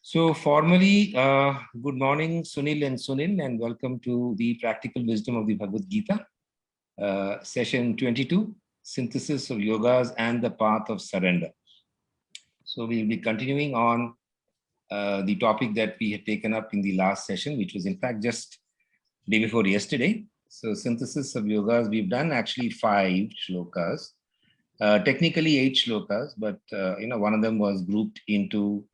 So formally, good morning, Sunil and welcome to the Practical Wisdom of the Bhagavad Gita, session 22, Synthesis of Yogas and the Path of Surrender. So we'll be continuing on the topic that we had taken up in the last session, which was in fact just day before yesterday. So synthesis of yogas, we've done actually 5 shlokas, technically 8 shlokas, but one of them was grouped into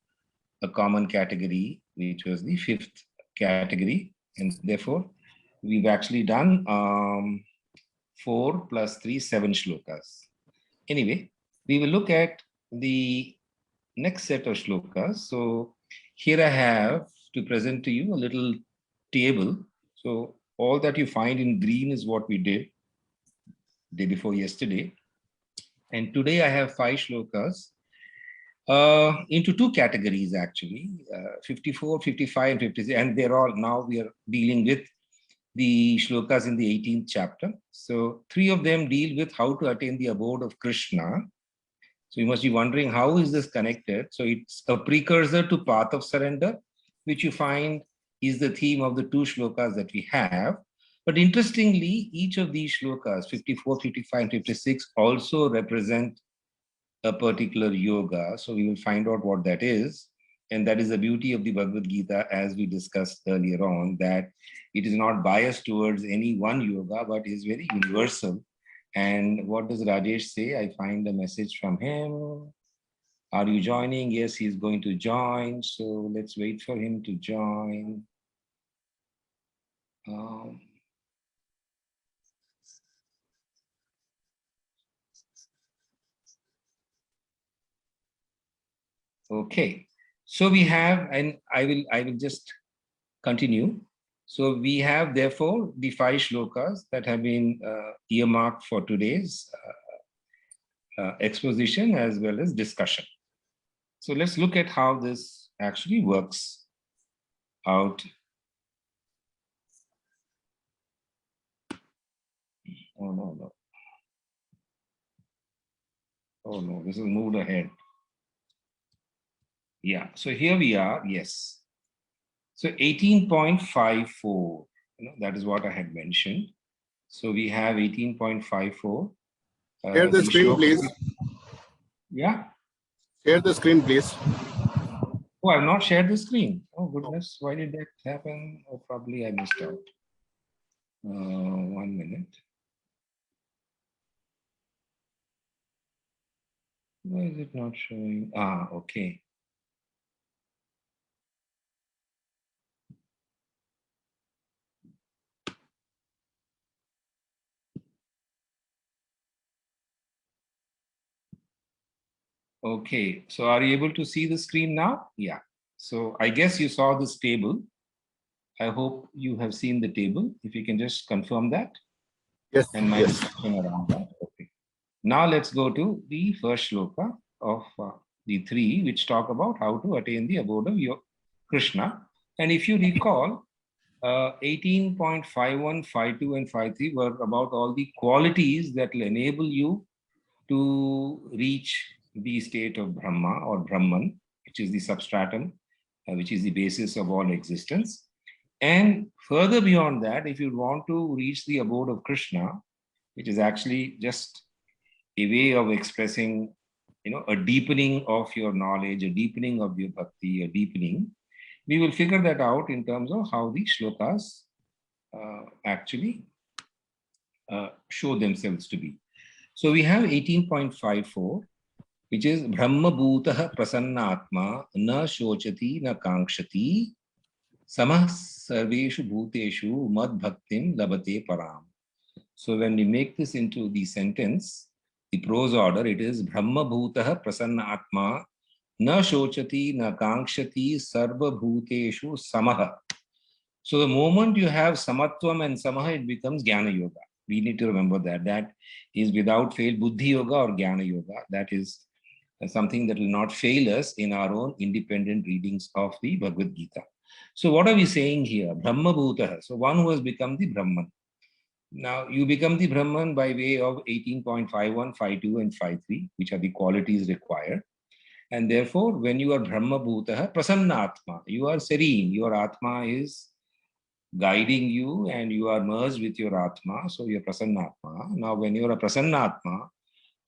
a common category, which was the 5th category. And therefore, we've actually done 4 plus 3, 7 shlokas. Anyway, we will look at the next set of shlokas. So here I have to present to you a little table. So all that you find in green is what we did day before yesterday. And today I have 5 shlokas into 2 categories actually, 54, 55 and 56, and they're all, now we are dealing with the shlokas in the 18th chapter. So 3 of them deal with how to attain the abode of Krishna. So you must be wondering, how is this connected? So it's a precursor to Path of Surrender, which you find is the theme of the 2 shlokas that we have. But interestingly, each of these shlokas, 54, 55 and 56, also represent a particular yoga. So we will find out what that is. And that is the beauty of the Bhagavad Gita, as we discussed earlier on, that it is not biased towards any one yoga, but is very universal. And what does Rajesh say? I find a message from him. Are you joining? Yes, he's going to join. So let's wait for him to join. Okay, so we have, and I will just continue. So we have therefore the 5 shlokas that have been earmarked for today's exposition as well as discussion. So let's look at how this actually works out. Oh no. Oh no, this is moved ahead. Yeah, so here we are, yes. So 18.54, that is what I had mentioned. So we have 18.54. Share the screen, please. Yeah. Share the screen, please. Oh, I've not shared the screen. Oh, goodness. Why did that happen? Oh, probably I missed out. 1 minute. Why is it not showing? Ah, okay. Okay, so are you able to see the screen now? Yeah. So I guess you saw this table. I hope you have seen the table. If you can just confirm that. Yes. And my discussion around that. Okay. Now let's go to the first shloka of the 3, which talk about how to attain the abode of your Krishna. And if you recall, 18.51, 52, and 53 were about all the qualities that will enable you to reach the state of Brahma or Brahman, which is the substratum, which is the basis of all existence. And further beyond that, if you want to reach the abode of Krishna, which is actually just a way of expressing, a deepening of your knowledge, a deepening of your bhakti, a deepening, we will figure that out in terms of how the shlokas actually show themselves to be. So we have 18.54, which is Brahma Bhutah Prasanna Atma Na Shochati Na Kankshati Samah Sarveshu Bhuteshu Mad Bhaktim Labate Param. So when we make this into the sentence, the prose order, it is Brahma Bhutah Prasanna Atma Na Shochati Na Kankshati Sarva Bhuteshu Samaha. So the moment you have Samatvam and Samaha, it becomes Jnana Yoga. We need to remember that. That is without fail Buddhi Yoga or Jnana Yoga. That is something that will not fail us in our own independent readings of the Bhagavad Gita. So what are we saying here? Brahma Bhutah. So one who has become the Brahman. Now you become the Brahman by way of 18.51, 52 and 53, which are the qualities required. And therefore, when you are Brahma Bhutaha, Prasanna Atma, you are serene, your Atma is guiding you and you are merged with your Atma, so you're Prasanna Atma. Now, when you're a Prasanna Atma,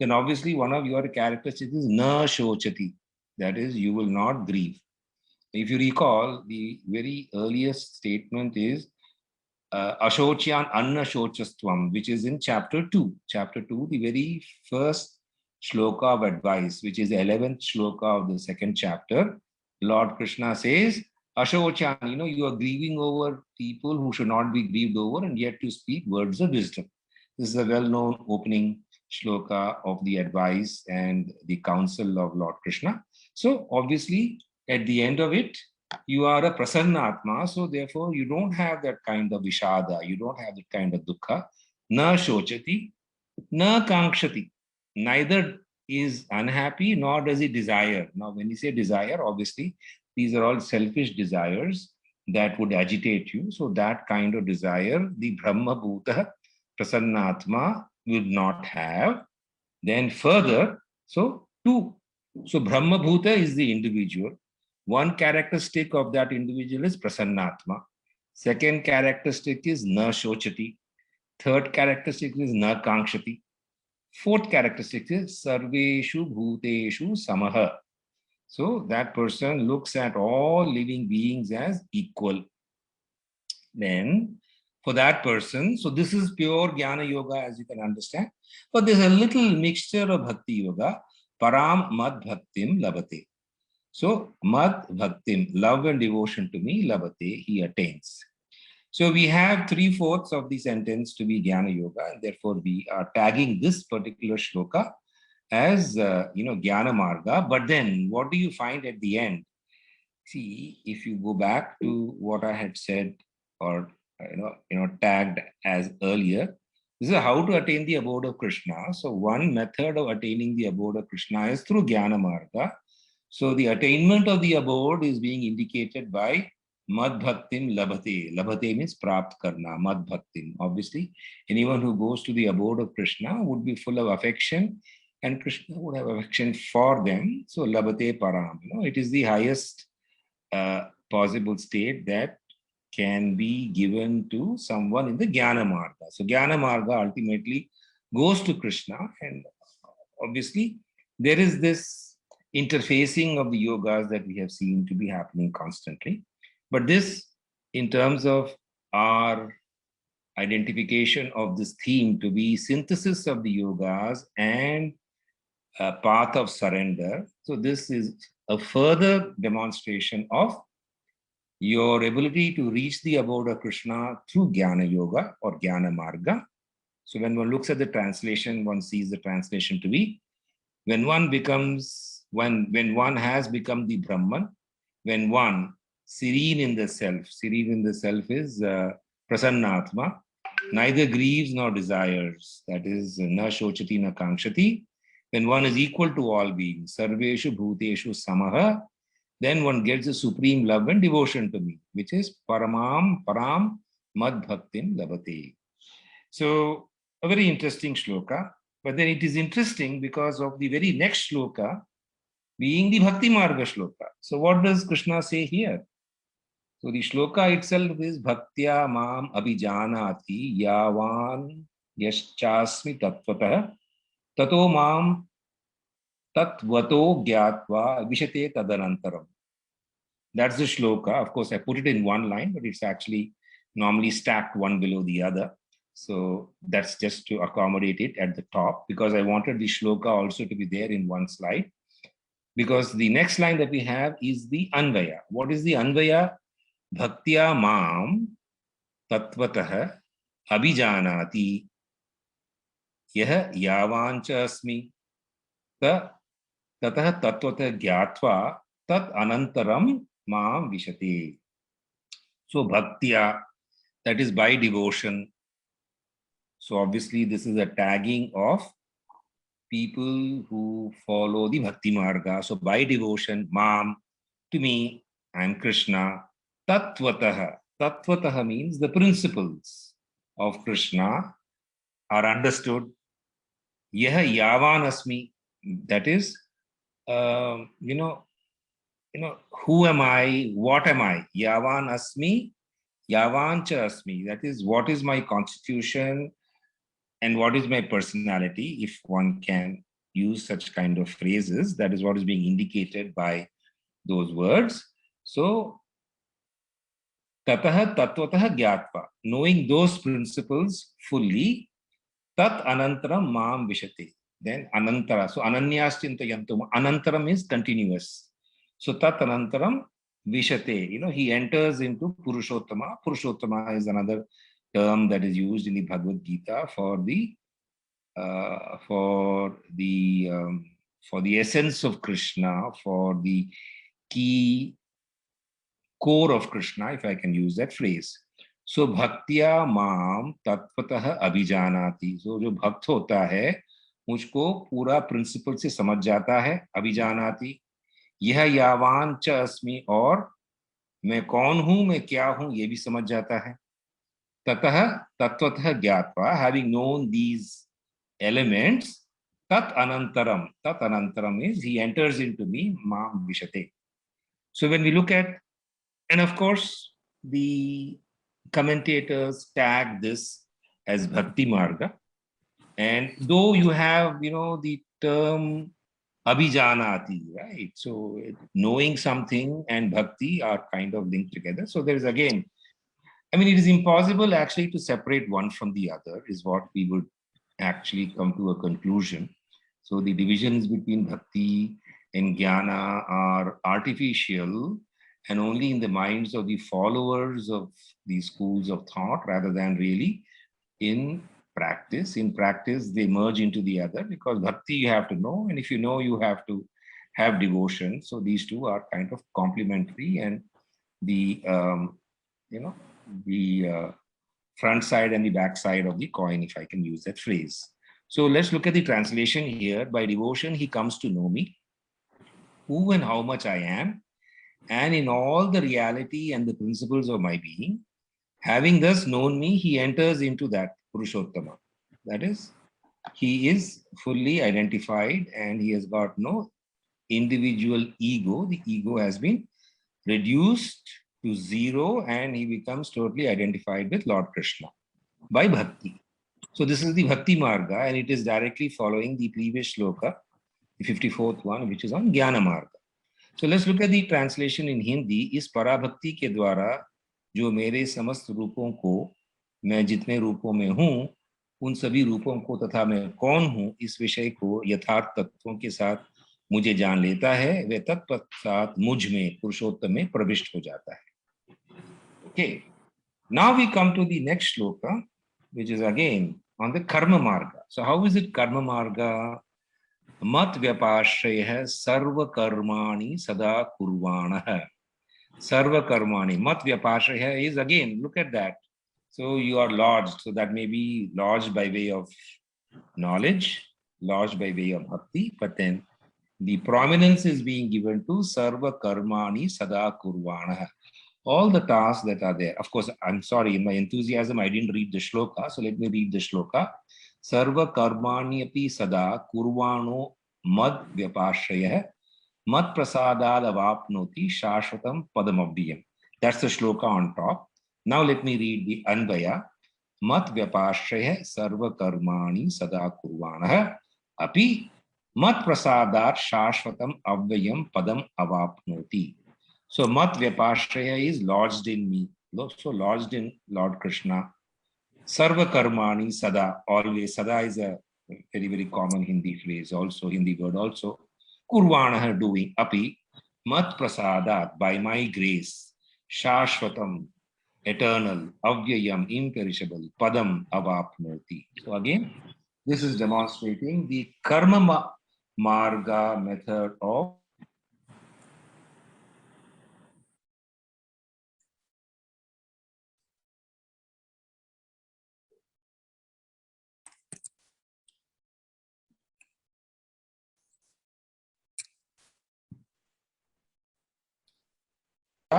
then obviously one of your characteristics is Na Shochati, that is, you will not grieve. If you recall, the very earliest statement is Ashocyan Anna Shochastvam, which is in chapter 2. Chapter 2, the very first shloka of advice, which is the 11th shloka of the second chapter. Lord Krishna says, Ashocyan, you are grieving over people who should not be grieved over, and yet you speak words of wisdom. This is a well-known opening shloka of the advice and the counsel of Lord Krishna. So obviously, at the end of it, you are a prasanna atma, so therefore you don't have that kind of vishada, you don't have that kind of dukkha. Na shochati, na kankshati. Neither is unhappy nor does he desire. Now, when you say desire, obviously, these are all selfish desires that would agitate you. So that kind of desire, the Brahma Bhuta Prasanna Atma will not have. Then further, so Brahma Bhuta is the individual. One characteristic of that individual is Prasannatma. Second characteristic is Na Shochati. Third characteristic is Na Kankshati. Fourth characteristic is Sarveshu Bhuteshu Samaha. So that person looks at all living beings as equal. Then for that person, so this is pure Jnana Yoga, as you can understand. But there's a little mixture of Bhakti Yoga. Param Mad Bhaktim Labate. So, Mad Bhaktim, love and devotion to me, Labate, he attains. So, we have 3/4 of the sentence to be Jnana Yoga, and therefore we are tagging this particular shloka as, Jnana Marga. But then, what do you find at the end? See, if you go back to what I had said or, tagged as earlier, this is how to attain the abode of Krishna. So, one method of attaining the abode of Krishna is through Jnana Marga. So the attainment of the abode is being indicated by Mad Bhaktim Labhate. Labhate means Prapt Karna, Mad Bhaktim. Obviously, anyone who goes to the abode of Krishna would be full of affection, and Krishna would have affection for them. So Labhate Param. It is the highest possible state that can be given to someone in the Jnana Marga. So Jnana Marga ultimately goes to Krishna, and obviously there is this interfacing of the yogas that we have seen to be happening constantly. But this, in terms of our identification of this theme to be synthesis of the yogas and a path of surrender. So this is a further demonstration of your ability to reach the abode of Krishna through Jnana Yoga or Jnana Marga. So when one looks at the translation, one sees the translation to be when one has become the Brahman, when one serene in the self is Prasanna-atma, neither grieves nor desires, that is na shochati na kankshati. When one is equal to all beings, sarveshu bhuteshu samaha, then one gets the supreme love and devotion to me, which is param mad bhaktim labate. So a very interesting shloka. But then it is interesting because of the very next shloka being the Bhakti Marga shloka. So what does Krishna say here? So the shloka itself is Bhaktya Mam Abhijanati Yavan Yaschasmi Tatvatah Tato Mam Tatvato Gyatva Vishate Tadanantaram. That's the shloka. Of course, I put it in one line, but it's actually normally stacked one below the other. So that's just to accommodate it at the top, because I wanted the shloka also to be there in one slide. Because the next line that we have is the Anvaya. What is the Anvaya? Bhaktya Mam Tatvatah Abhijanati Yah Yavancha Asmi Tatah Tatvatah Gyatva Tat Anantaram Mam Vishate. So Bhaktya, that is by devotion. So obviously this is a tagging of people who follow the Bhakti Marga. So by devotion, Mam, to me, I am Krishna. Tattvataha. Tattvataha means the principles of Krishna are understood. Yaha Yavan Asmi, that is, you know, who am I? What am I? Yavan asmi, yavan cha asmi. That is, what is my constitution and what is my personality? If one can use such kind of phrases, that is what is being indicated by those words. So, tatah tatvatah gyatva, knowing those principles fully, tat anantaram mam vishate. Then anantara. So ananyaschintayantum. Anantaram is continuous. So tat anantaram vishate. He enters into Purushottama. Purushottama is another term that is used in the Bhagavad Gita for the essence of Krishna, for the key core of Krishna, if I can use that phrase. So bhaktya maam tatvatah abhijanati. So जो भक्त होता है मुझको पूरा principal से समझ जाता है, अभिजानाति. यह यावान च अस्मि, और मैं कौन हूं, मैं क्या हूं, ये भी समझ जाता है. ततः तत्वतः ज्ञात्वा, having known these elements, tat anantaram is he enters into me, maam vishate. So when we look at, and of course the commentators tag this as bhakti marga, and though you have the term abhijanati, right? So knowing something and bhakti are kind of linked together. So there is, again, I mean, it is impossible actually to separate one from the other, is what we would actually come to a conclusion. So the divisions between bhakti and jnana are artificial and only in the minds of the followers of these schools of thought, rather than really in practice. In practice, they merge into the other, because bhakti you have to know, and if you know, you have to have devotion. So these two are kind of complementary, and the front side and the back side of the coin, if I can use that phrase. So let's look at the translation here. By devotion, he comes to know me, who and how much I am, and in all the reality and the principles of my being. Having thus known me, he enters into that Purushottama. That is, he is fully identified and he has got no individual ego. The ego has been reduced to zero and he becomes totally identified with Lord Krishna by bhakti. So this is the Bhakti Marga, and it is directly following the previous shloka, the 54th one, which is on Jnana Marga. So let's look at the translation in Hindi. इस पराभक्ति के द्वारा जो मेरे समस्त रूपों को, मैं जितने रूपों में हूँ, उन सभी रूपों को तथा मैं कौन हूँ, इस विषय को यथार्थ तत्वों के साथ मुझे जान लेता है, वह तत्पश्चात मुझ में, पुरुषोत्तम में प्रविष्ट हो जाता है. Okay. Now we come to the next shloka, which is again on the Karma Marga. So how is it Karma Marga? Mat vyapashrayah sarva karmani sada kurvanah. Sarva karmani. Mat vyapashrayah is, again, look at that. So you are lodged. So that may be lodged by way of knowledge, lodged by way of bhakti, but then the prominence is being given to sarva karmani sada kurvanah. All the tasks that are there. Of course, I'm sorry, in my enthusiasm, I didn't read the shloka. So let me read the shloka. Sarva karmani api sada kurvano mad vyapashrayah mat prasadad avapnoti shashvatam padamavyam. That's the shloka on top. Now let me read the anvaya. Mat vyapashrayah sarva karmani sada kurvanah api mat prasadad shashvatam avyam padam avapnoti. So mat vyapashraya is lodged in me, so lodged in Lord Krishna. Sarva karmani sada, always. Sada is a very, very common Hindi phrase, also Hindi word also. Kurvana, doing. Api mat prasadat, by my grace. Shashvatam, eternal. Avyayam, imperishable. Padam avapnoti. So again, this is demonstrating the karma marga method of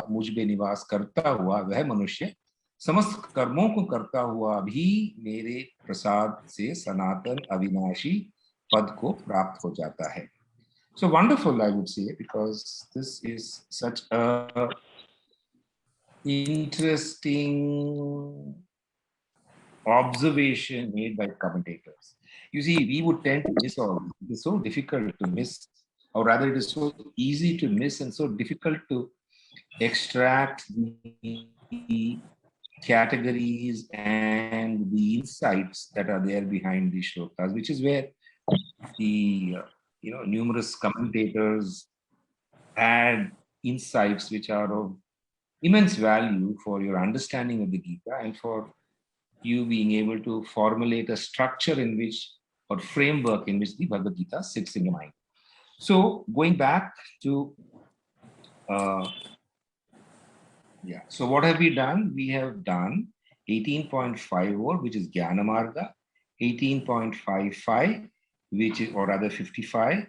मुझ में निवास करता हुआ वह मनुष्य समस्त कर्मों को करता हुआ भी मेरे प्रसाद से सनातन अविनाशी पद को प्राप्त हो जाता है. So wonderful, I would say, because this is such a interesting observation made by commentators. You see, we would tend to miss all this. It is so difficult to miss, or rather, it is so easy to miss and so difficult to extract the categories and the insights that are there behind these shlokas, which is where the numerous commentators add insights which are of immense value for your understanding of the Gita and for you being able to formulate a structure in which or framework in which the Bhagavad Gita sits in your mind. So going back to so what have we done? We have done 18.54, which is Jnana Marga, 18.55, which is, or rather 55,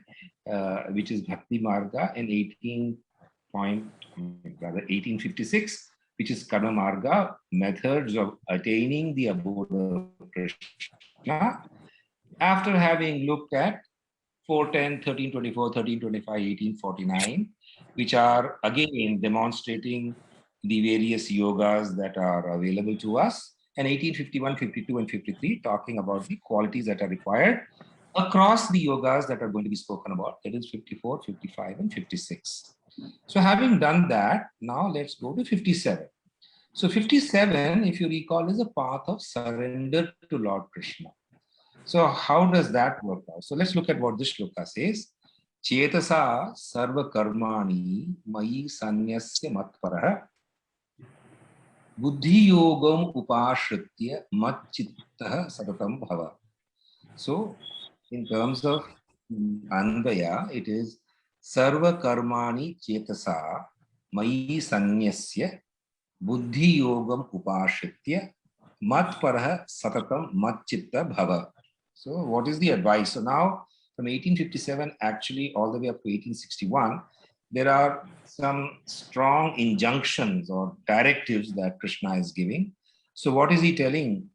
which is Bhakti Marga, and 1856, which is Karma Marga, methods of attaining the abode of Krishna. After having looked at 410, 1324, 1325, 1849, which are again demonstrating the various yogas that are available to us, and 1851, 52, and 53 talking about the qualities that are required across the yogas that are going to be spoken about, that is 54, 55, and 56. So having done that, now let's go to 57. So 57, if you recall, is a path of surrender to Lord Krishna. So how does that work out? So let's look at what this shloka says. Chetasa sarva karmani mayi sanyasya matparah buddhi yogam upashritya matchittah satatam bhava. So in terms of Anvaya, it is sarva karmani chetasa mayi sanyasya buddhi yogam upashritya matparah satatam matchittah bhava. So what is the advice? So now from 1857 actually all the way up to 1861, there are some strong injunctions or directives that Krishna is giving. So what is he telling?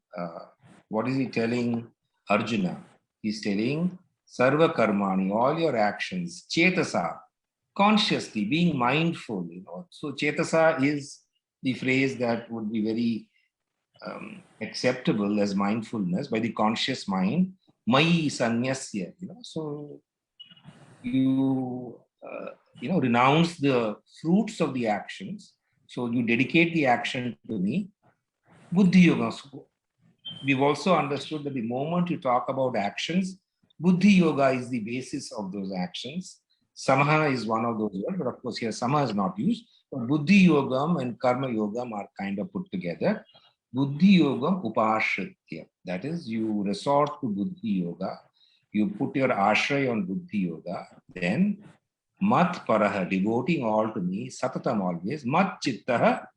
Arjuna? He's telling sarva karmani, all your actions, chetasa, consciously, being mindful. So chetasa is the phrase that would be very acceptable as mindfulness by the conscious mind. Mayi sanyasya. So you renounce the fruits of the actions. So you dedicate the action to me. Buddhi yoga. We've also understood that the moment you talk about actions, Buddhi yoga is the basis of those actions. Samaha is one of those words, but of course here Samaha is not used. But Buddhi yogam and Karma yogam are kind of put together. Buddhi yogam upashritya. That is, you resort to Buddhi yoga. You put your ashray on Buddhi yoga. Then mat paraha, devoting all to me, satatam always, mat chittaha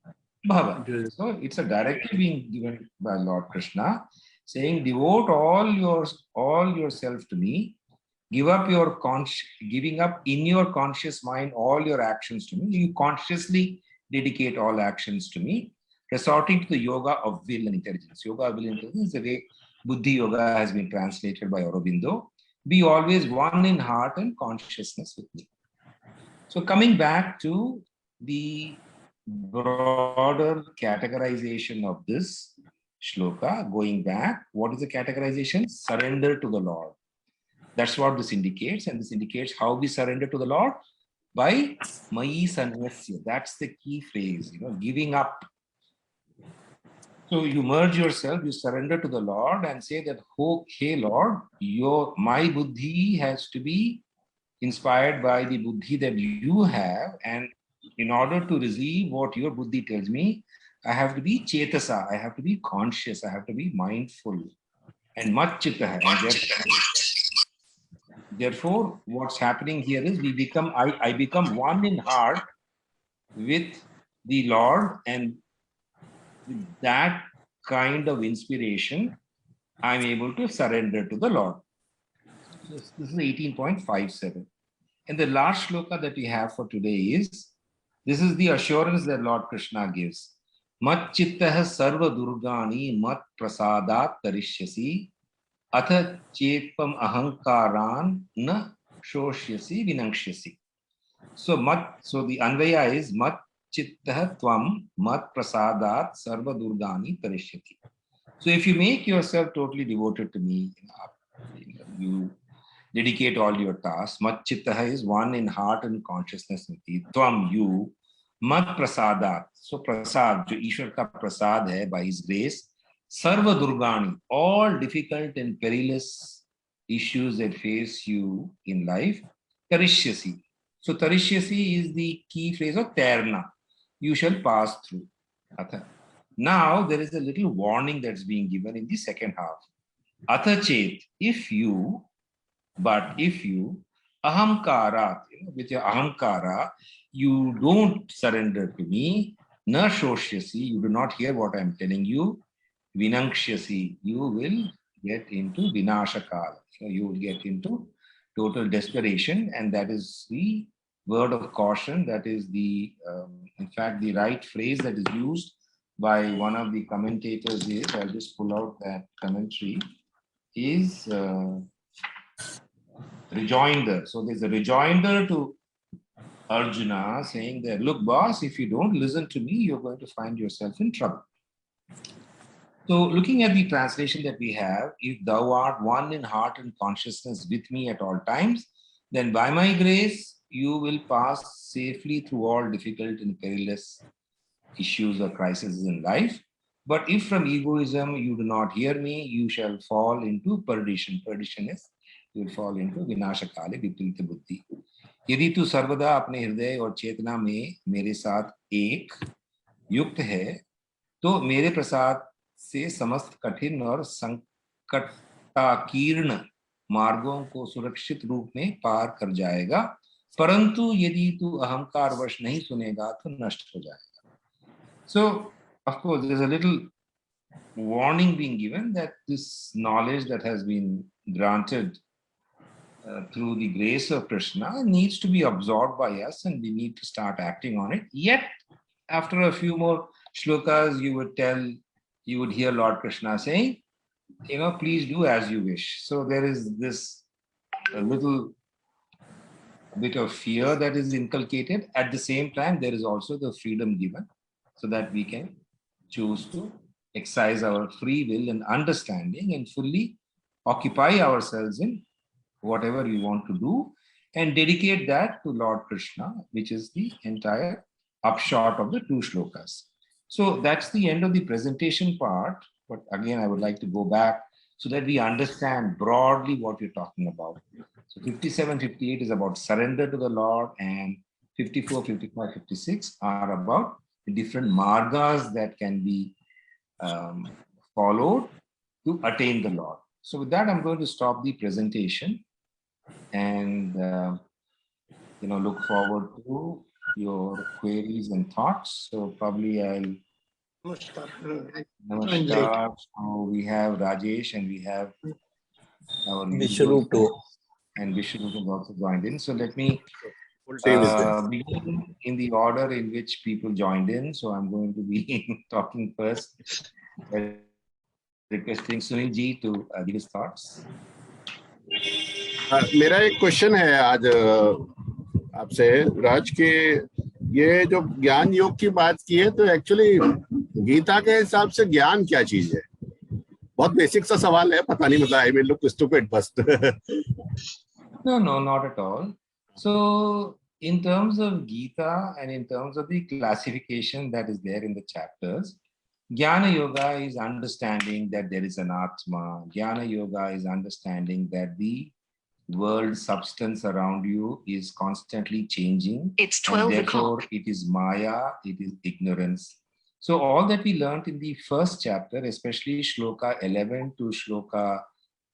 bhava. So it's a directive being given by Lord Krishna, saying devote all yourself to me. Give up giving up in your conscious mind all your actions to me. You consciously dedicate all actions to me, resorting to the yoga of will and intelligence. Yoga of will and intelligence is the way Buddhi yoga has been translated by Aurobindo. Be always one in heart and consciousness with me. So coming back to the broader categorization of this shloka, going back, what is the categorization? Surrender to the Lord. That's what this indicates, and this indicates how we surrender to the Lord by Mayi Sanyasya. That's the key phrase, giving up. So you merge yourself, you surrender to the Lord and say that, oh, hey Lord, my buddhi has to be inspired by the buddhi that you have, and in order to receive what your buddhi tells me, I have to be chetasa, I have to be conscious, I have to be mindful, and matchittah. Therefore, what's happening here is I become one in heart with the Lord, and with that kind of inspiration, I'm able to surrender to the Lord. So this is 18.57. And the last shloka that we have for today this is the assurance that Lord Krishna gives. Mat chittah sarva durgani mat prasadat tarishyasi atha chetpam ahankaran na Shoshyasi Vinangshyasi. So the Anvaya is mat chittah tvam mat prasadat sarva durgani tarishyati. So if you make yourself totally devoted to me, you dedicate all your tasks. Mat chittah is one in heart and consciousness. Tvam, you. Mat prasadat. So prasad, jo Ishwar ka prasad hai by his grace. Sarva durgani, all difficult and perilous issues that face you in life. Tarishyasi. So tarishyasi is the key phrase of terna. You shall pass through. Now there is a little warning that's being given in the second half. Atha if you, but if you, ahamkarat, with your ahamkara, you don't surrender to me, na shoshyasi, you do not hear what I'm telling you, vinangshyasi, you will get into vinashakala. So you will get into total desperation, and that is the word of caution. That is the, in fact, the right phrase that is used by one of the commentators is, I'll just pull out that commentary, is rejoinder. So there's a rejoinder to Arjuna saying that, look, boss, if you don't listen to me, you're going to find yourself in trouble. So looking at the translation that we have, if thou art one in heart and consciousness with me at all times, then by my grace, you will pass safely through all difficult and perilous issues or crises in life. But if from egoism you do not hear me, you shall fall into perdition. Perdition is, you will fall into vinashakale viprita buddhi. यदि तू सर्वदा अपने हृदय और चेतना में मेरे साथ एक युक्त है, तो मेरे प्रसाद से समस्त कठिन और संकटाकीर्ण मार्गों को सुरक्षित रूप में पार कर जाएगा, परंतु यदि तू अहंकारवश नहीं सुनेगा तो नष्ट हो जाएगा. So, of course, there's a little warning being given that this knowledge that has been granted through the grace of Krishna needs to be absorbed by us, and we need to start acting on it. Yet, after a few more shlokas, you would hear Lord Krishna saying, please do as you wish. So there is this little bit of fear that is inculcated. At the same time, there is also the freedom given so that we can choose to exercise our free will and understanding and fully occupy ourselves in whatever we want to do and dedicate that to Lord Krishna, which is the entire upshot of the two shlokas. So that's the end of the presentation part. But again, I would like to go back so that we understand broadly what we're talking about. So 57, 58 is about surrender to the Lord, and 54, 55, 56 are about the different margas that can be followed to attain the Lord. So with that, I'm going to stop the presentation and look forward to your queries and thoughts. So probably I'll Namaskar. So we have Rajesh and we have our Vishwaroop too. And Vishwaroop has also joined in. So let me begin in the order in which people joined in. So I'm going to be talking first, requesting Sunil ji to give his thoughts. मेरा एक question है आज आपसे राज के, ये जो ज्ञान योग की बात की है, तो एक्चुअली गीता के हिसाब से ज्ञान क्या चीज है? बहुत बेसिक सा सवाल है, पता नहीं, मतलब आई मीन लुक स्टूपिड बस. No, not at all. So in terms of Gita and in terms of the classification that is there in the chapters, Jnana Yoga is understanding that there is an Atma. Jnana Yoga is understanding that the world substance around you is constantly changing. It's 12 therefore, o'clock. it is Maya, it is ignorance. So all that we learned in the first chapter, especially Shloka 11 to Shloka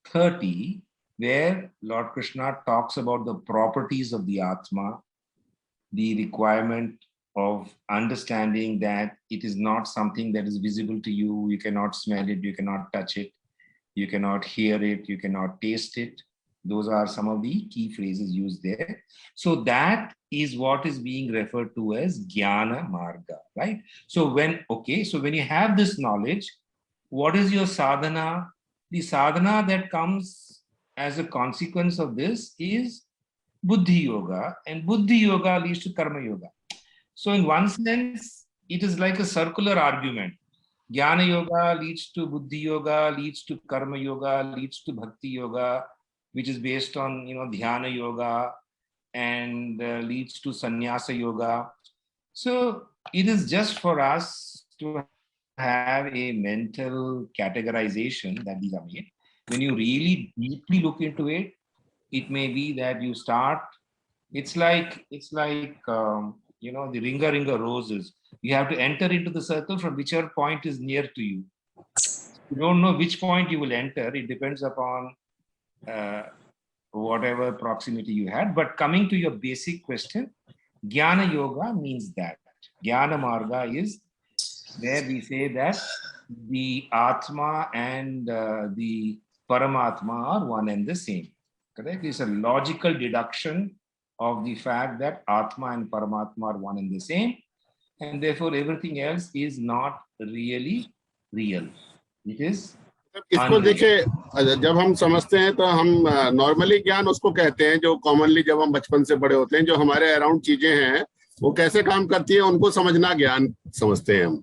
30, where Lord Krishna talks about the properties of the Atma, the requirement of understanding that it is not something that is visible to you. You cannot smell it, you cannot touch it, you cannot hear it, you cannot taste it. Those are some of the key phrases used there. So that is what is being referred to as Jnana Marga, right? So when you have this knowledge, what is your sadhana? The sadhana that comes as a consequence of this is Buddhi Yoga, and Buddhi Yoga leads to Karma Yoga. So in one sense, it is like a circular argument. Jnana Yoga leads to Buddhi Yoga, leads to Karma Yoga, leads to Bhakti Yoga, which is based on, Dhyana Yoga, and leads to Sannyasa Yoga. So it is just for us to have a mental categorization that these are made. When you really deeply look into it, it may be that you start. It's like the Ringa Ringa roses. You have to enter into the circle from whichever point is near to you. You don't know which point you will enter. It depends upon whatever proximity you had. But coming to your basic question, Jnana Yoga means that. Jnana Marga is where we say that the Atma and the Paramatma are one and the same. Correct? It's a logical deduction of the fact that Atma and Paramatma are one and the same, and therefore everything else is not really real. It is इसको unreal. देखिए, जब हम समझते हैं तो हम normally ज्ञान उसको कहते हैं जो कॉमनली जब हम बचपन से बड़े होते हैं, जो हमारे अराउंड चीजें हैं वो कैसे काम करती है उनको समझना ज्ञान समझते हैं हम।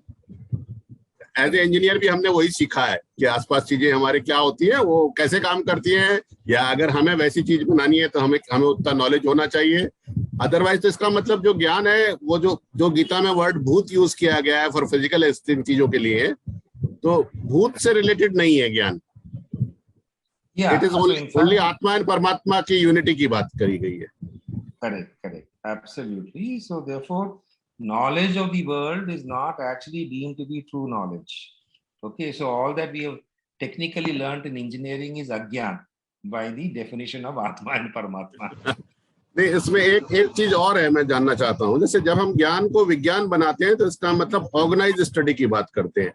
एज ए इंजीनियर भी हमने वही सीखा है कि आसपास चीजें हमारे क्या होती है, वो कैसे काम करती है, या अगर हमें वैसी चीज बनानी है तो हमें उतना नॉलेज होना चाहिए। अदरवाइज तो इसका मतलब जो ज्ञान है वो जो गीता में वर्ड भूत यूज किया गया है फॉर फिजिकल चीजों के लिए, तो भूत से रिलेटेड नहीं है ज्ञान। इट इज ओनली आत्मा एंड परमात्मा की यूनिटी की बात करी गई है। Correct, absolutely. So therefore, knowledge of the world is not actually deemed to be true knowledge. Okay, so all that we have technically learned in engineering is agyan by the definition of Atma and Paramatma. नहीं, इसमें एक चीज और है, मैं जानना चाहता हूँ। जैसे जब हम ज्ञान को विज्ञान बनाते हैं तो इसका मतलब ऑर्गेनाइज स्टडी की बात करते हैं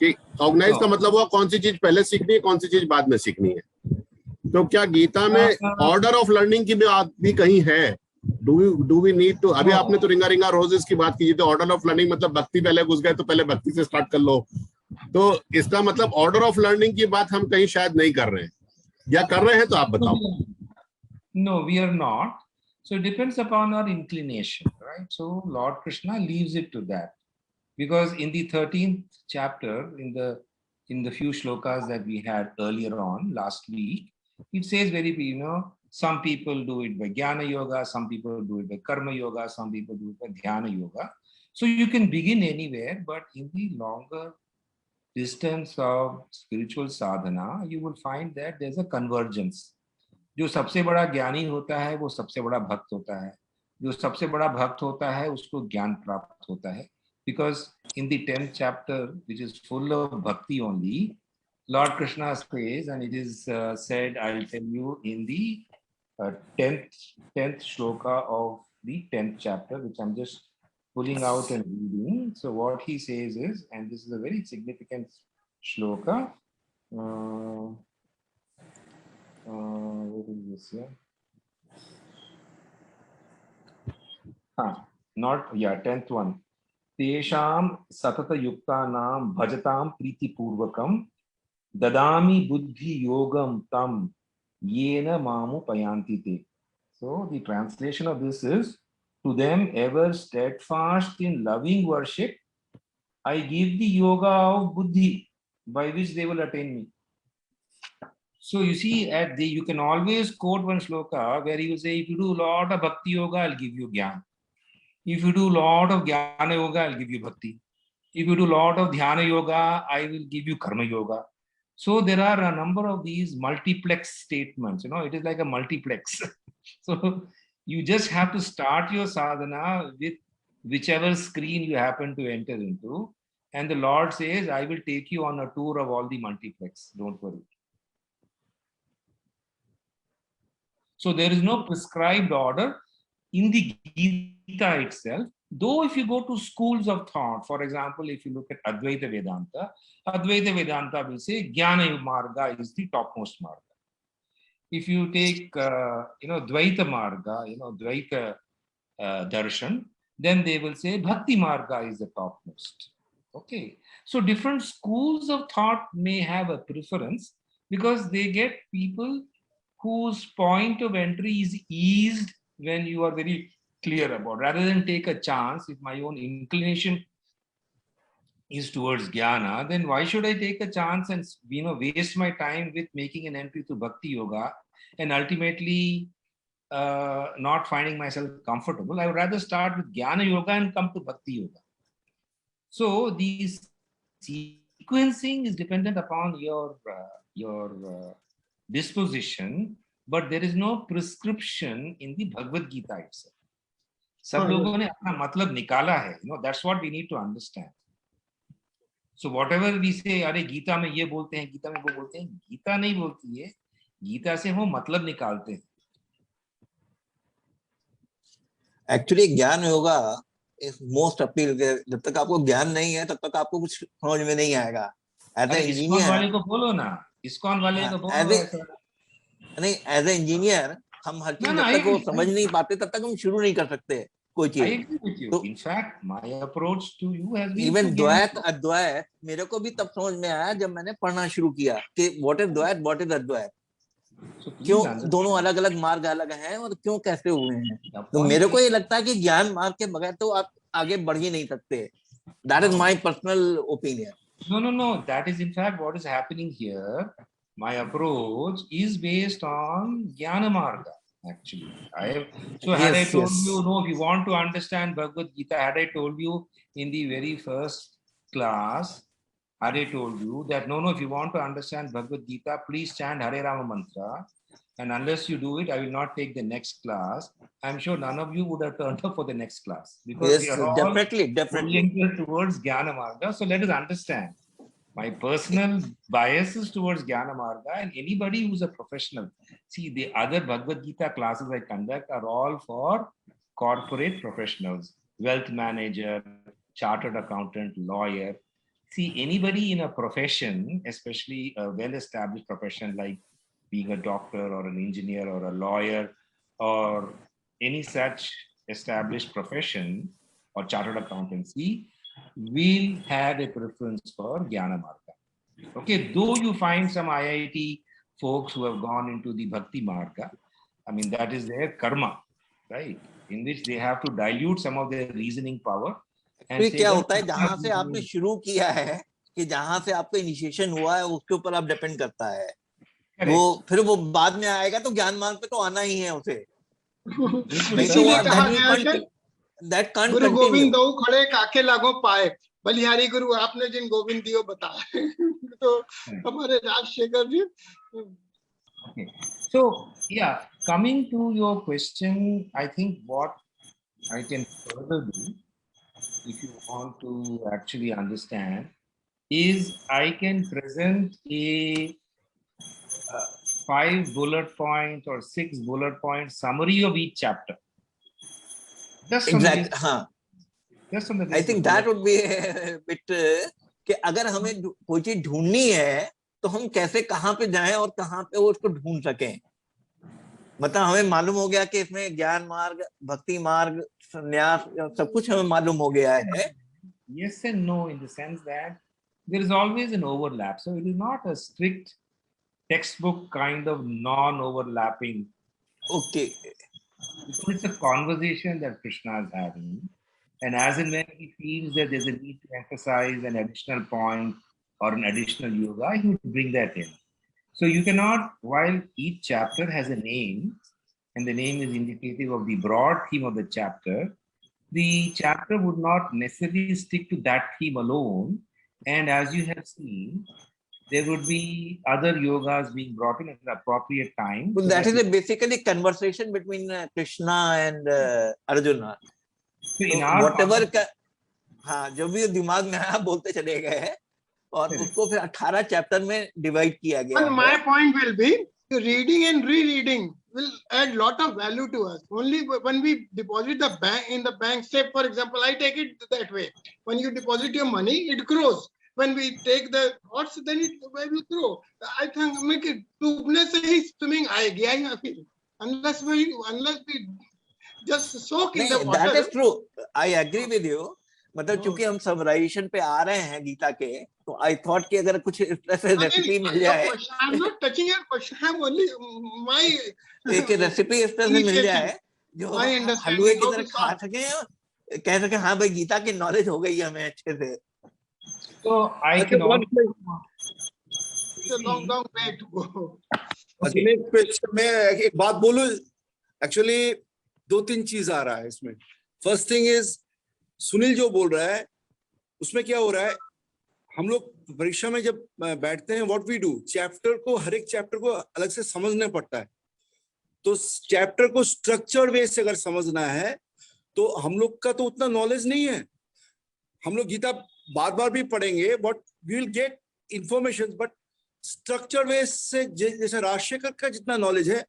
कि ऑर्गेनाइज का मतलब हुआ कौन सी चीज पहले सीखनी है, कौन सी चीज बाद में सीखनी है। तो क्या गीता में ऑर्डर ऑफ लर्निंग की बात भी कहीं है? Do we need to? अभी आपने तो रिंगा रिंगा रोजेस की बात की, तो ऑर्डर ऑफ लर्निंग मतलब भक्ति पहले घुस गए तो पहले भक्ति से स्टार्ट कर लो, तो इसका मतलब ऑर्डर ऑफ लर्निंग की बात हम कहीं शायद नहीं कर रहे हैं, या कर रहे हैं तो आप बताओ। No, we are not. So it depends upon our inclination, right? So Lord Krishna leaves it to that, because in the 13th chapter, in the few shlokas that we had earlier on last week, it says some people do it by Jnana Yoga, some people do it by Karma Yoga, some people do it by Dhyana Yoga. So you can begin anywhere, but in the longer distance of spiritual sadhana, you will find that there's a convergence. जो सबसे बड़ा ज्ञानी होता है वो सबसे बड़ा भक्त होता है, जो सबसे बड़ा भक्त होता है उसको ज्ञान प्राप्त होता है, because in the 10th chapter, which is full of bhakti only, Lord Krishna says, and it is said, I'll tell you in the 10th shloka of the 10th chapter, which I'm just pulling out and reading. So what he says is, and this is a very significant shloka, what is this here? Not, yeah, 10th one. Tesham satata yuktanam bhajatam priti purvakam dadami buddhi yogam tam yena mamu payanti te. So the translation of this is, to them ever steadfast in loving worship, I give the yoga of buddhi by which they will attain me. So you see, you can always quote one shloka where he will say, if you do a lot of bhakti yoga, I'll give you jnana. If you do a lot of jnana yoga, I'll give you bhakti. If you do a lot of dhyana yoga, I will give you karma yoga. So there are a number of these multiplex statements. It is like a multiplex. So you just have to start your sadhana with whichever screen you happen to enter into. And the Lord says, I will take you on a tour of all the multiplex. Don't worry. So there is no prescribed order in the Gita itself. Though if you go to schools of thought, for example, if you look at Advaita Vedanta will say Jnana Marga is the topmost marga. If you take, Dvaita Marga, Dvaita Darshan, then they will say Bhakti Marga is the topmost. Okay. So different schools of thought may have a preference because they get people whose point of entry is eased when you are very clear about, rather than take a chance. If my own inclination is towards jnana, then why should I take a chance and waste my time with making an entry to bhakti yoga and ultimately not finding myself comfortable? I would rather start with jnana yoga and come to bhakti yoga. So these sequencing is dependent upon your disposition, but there is no prescription in the Bhagavad Gita itself. सब लोगों ने अपना मतलब निकाला है, that's what we need to understand. So whatever we say, अरे गीता में ये बोलते हैं, गीता में वो बोलते हैं, गीता नहीं बोलती है, गीता से वो मतलब निकालते हैं. एक्चुअली ज्ञान योगा इज मोस्ट अपील. जब तक आपको ज्ञान नहीं है तब तक आपको कुछ समझ में नहीं आएगा. एज ए इंजीनियर वाले को बोलो ना, इस्कॉन वाले को बोलो. नहीं, एज ए इंजीनियर हम हर चीज जब तक वो समझ नहीं पाते तब तक हम शुरू नहीं कर सकते कोई चीज. तो in fact my approach to you has been even Dvaita Advaita मेरे को भी तब समझ में आया जब मैंने पढ़ना शुरू किया कि व्हाट इज द्वैत, व्हाट इज अद्वैत, क्यों दोनों अलग अलग मार्ग अलग हैं और क्यों कैसे हुए हैं. तो मेरे को ये लगता है कि ज्ञान मार्ग के बगैर तो आप आगे बढ़ ही नहीं सकते. That is my personal opinion. No, that is in fact what is happening here. My approach is based on jnana marga, actually. Had I told you, no, if you want to understand Bhagavad Gita, had I told you in the very first class, had I told you that no, if you want to understand Bhagavad Gita, please chant Hare Rama mantra, and unless you do it, I will not take the next class. I'm sure none of you would have turned up for the next class, because we are all definitely towards Jnana Marga. So let us understand. My personal bias is towards Jnana Marga, and anybody who's a professional. See, the other Bhagavad Gita classes I conduct are all for corporate professionals, wealth manager, chartered accountant, lawyer. See, anybody in a profession, especially a well-established profession like being a doctor or an engineer or a lawyer or any such established profession or chartered accountancy, will have a preference for Jnana Marga. Okay, though you find some IIT folks who have gone into the Bhakti Marga, I mean, that is their karma, right? In which they have to dilute some of their reasoning power. फिर क्या होता है, जहां से आपने शुरू किया है कि जहां से आपका इनिशिएशन हुआ है उसके ऊपर आप डिपेंड करता है. वो फिर वो बाद में आएगा तो ज्ञान मार्ग पे तो आना ही है उसे. गुरु गोविंद दो खड़े काके लागो पाए, बलिहारी गुरु आपने जिन गोविंद दियो बताए. तो हमारे राजशेखर जी. So yeah, coming to your question, I think what I can further do, if you want to actually understand, is I can present a 5 bullet point or 6 bullet point summary of each chapter. Exactly. हाँ. I think that would be a bit कि अगर हमें कोई चीज ढूंढनी है तो हम कैसे कहाँ पे जाएं और कहाँ पे वो उसको ढूंढ सकें. मतलब हमें मालूम हो गया कि इसमें ज्ञान मार्ग, भक्ति मार्ग, संन्यास, सब कुछ हमें मालूम हो गया है. Yes and no, in the sense that there is always an overlap. So it is not a strict textbook kind of non-overlapping. Okay. Because it's a conversation that Krishna is having. And as and when he feels that there's a need to emphasize an additional point or an additional yoga, he would bring that in. So you cannot, while each chapter has a name, and the name is indicative of the broad theme of the chapter would not necessarily stick to that theme alone. And as you have seen, there would be other yogas being brought in at an appropriate time. Well, so that is basically conversation between Krishna and Arjuna. So in our whatever का, हाँ, जो भी दिमाग में आया बोलते चले गए और उसको फिर 18 चैप्टर में डिवाइड किया गया. And my point will be, reading and rereading will add lot of value to us. Only when we deposit the bank in the bank, say for example, I take it that way. When you deposit your money, it grows. When we take the thoughts, then it will grow. I think make it डूबने से ही swimming आएगी. I feel unless we just soak in the water. That is true. I agree with you. मतलब चूंकि हम summarization पे आ रहे हैं गीता के, तो आई थॉट कि अगर कुछ इस तरह से रेसिपी मिल जाए, I'm not touching your question. I'm only my एक रेसिपी इस तरह से मिल जाए जो my understanding हलवे की how तरह to खा solve. सके और कह सके हाँ भाई गीता की नॉलेज हो गई है हमें अच्छे से। So I अच्छा, can one also It's a long, long way to go. अच्छा, मैं एक बात बोलूं, एक्चुअली 2-3 चीज आ रहा है इसमें। फर्स्ट थिंग इज, सुनील जो बोल रहा है उसमें क्या हो रहा है, हम लोग परीक्षा में जब बैठते हैं, व्हाट वी डू, चैप्टर को, हर एक चैप्टर को अलग से समझना पड़ता है। तो चैप्टर को स्ट्रक्चर वे से अगर समझना है तो हम लोग का तो उतना नॉलेज नहीं है। हम लोग गीता बार बार भी पढ़ेंगे, but we will get information, but structure way से जैसे राजशेखर का जितना नॉलेज है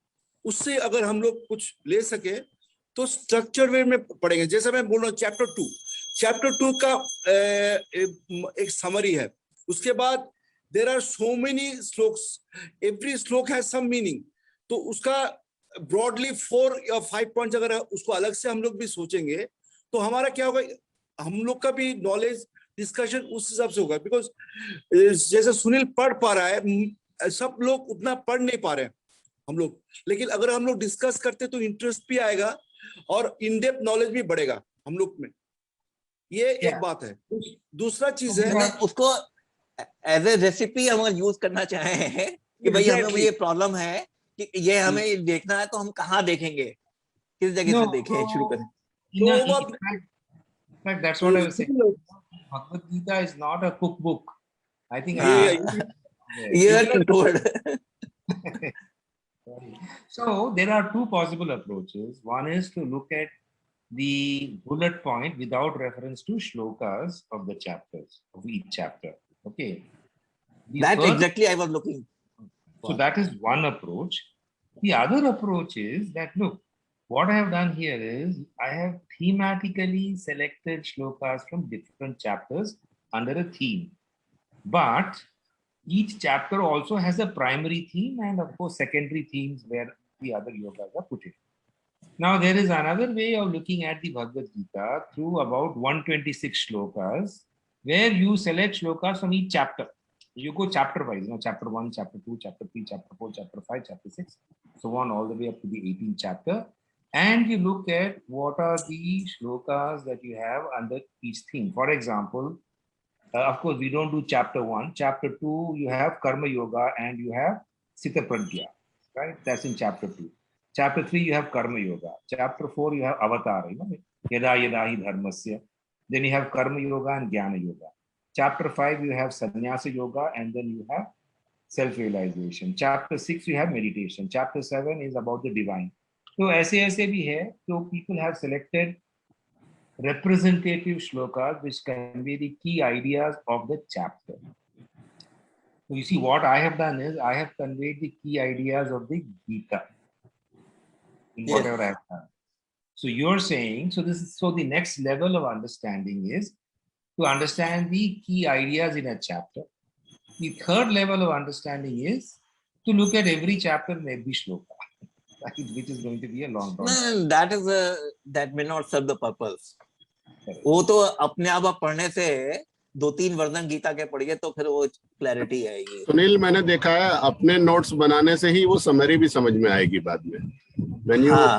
उससे अगर हम लोग कुछ ले सके तो स्ट्रक्चर वे में पढ़ेंगे। जैसे मैं बोल रहा हूँ चैप्टर 2 का एक समरी है, उसके बाद there are so many shlokas, every shloka has some meaning, तो उसका ब्रॉडली 4 या 5 पॉइंट्स अगर उसको अलग से हम लोग भी सोचेंगे तो हमारा क्या होगा, हम लोग का भी नॉलेज डिस्कशन उस हिसाब से होगा। बिकॉज जैसे सुनील पढ़ पा रहा है, सब लोग उतना पढ़ नहीं पा रहे हैं हम लोग, लेकिन अगर हम लोग डिस्कस करते तो इंटरेस्ट भी आएगा और इन डेप्थ नॉलेज भी बढ़ेगा हम लोग में। ये एक बात है। दूसरा चीज है, मैंने उसको एज ए रेसिपी हम यूज करना चाहे कि भाई हमें ये प्रॉब्लम है कि ये हमें देखना है, तो हम कहाँ देखेंगे, किस जगह से देखें, शुरू करें। in fact, that's what I was saying. Bhagavad Gita is not a cookbook. I think You are told. So there are two possible approaches. One is to look at the bullet point without reference to shlokas of the chapters, of each chapter. Okay. That exactly I was looking. So that is one approach. The other approach is that, look, what I have done here is I have thematically selected shlokas from different chapters under a theme. But each chapter also has a primary theme and, of course, secondary themes where the other yogas are put in. Now, there is another way of looking at the Bhagavad Gita through about 126 shlokas, where you select shlokas from each chapter. You go chapter wise, chapter 1, chapter 2, chapter 3, chapter 4, chapter 5, chapter 6, so on, all the way up to the 18th chapter. And you look at what are the shlokas that you have under each theme. For example, of course, we don't do chapter 1. Chapter 2, you have Karma Yoga and you have Sita Prajna, right? That's in chapter 2. Chapter 3, you have Karma Yoga. Chapter 4, you have Avatar, Yada Yada Hi Dharmasya. Then you have Karma Yoga and Jnana Yoga. Chapter 5, you have Sannyasa Yoga, and then you have self-realization. Chapter 6, you have meditation. Chapter 7 is about the divine. So ऐसे भी है, so people have selected representative shlokas which convey the key ideas of the chapter. So you see, what I have done is I have conveyed the key ideas of the Gita in whatever I have done. So you're saying, so the next level of understanding is to understand the key ideas in a chapter. The third level of understanding is to look at every chapter and every shloka, which is going to be a long term. No, that may not serve the purpose. वो तो अपने आप पढ़ने से 2-3 version Gita के पढ़िए तो फिर वो क्लैरिटी आएगी। सुनील, मैंने देखा है अपने नोट्स बनाने से ही वो समरी भी समझ में आएगी बाद में।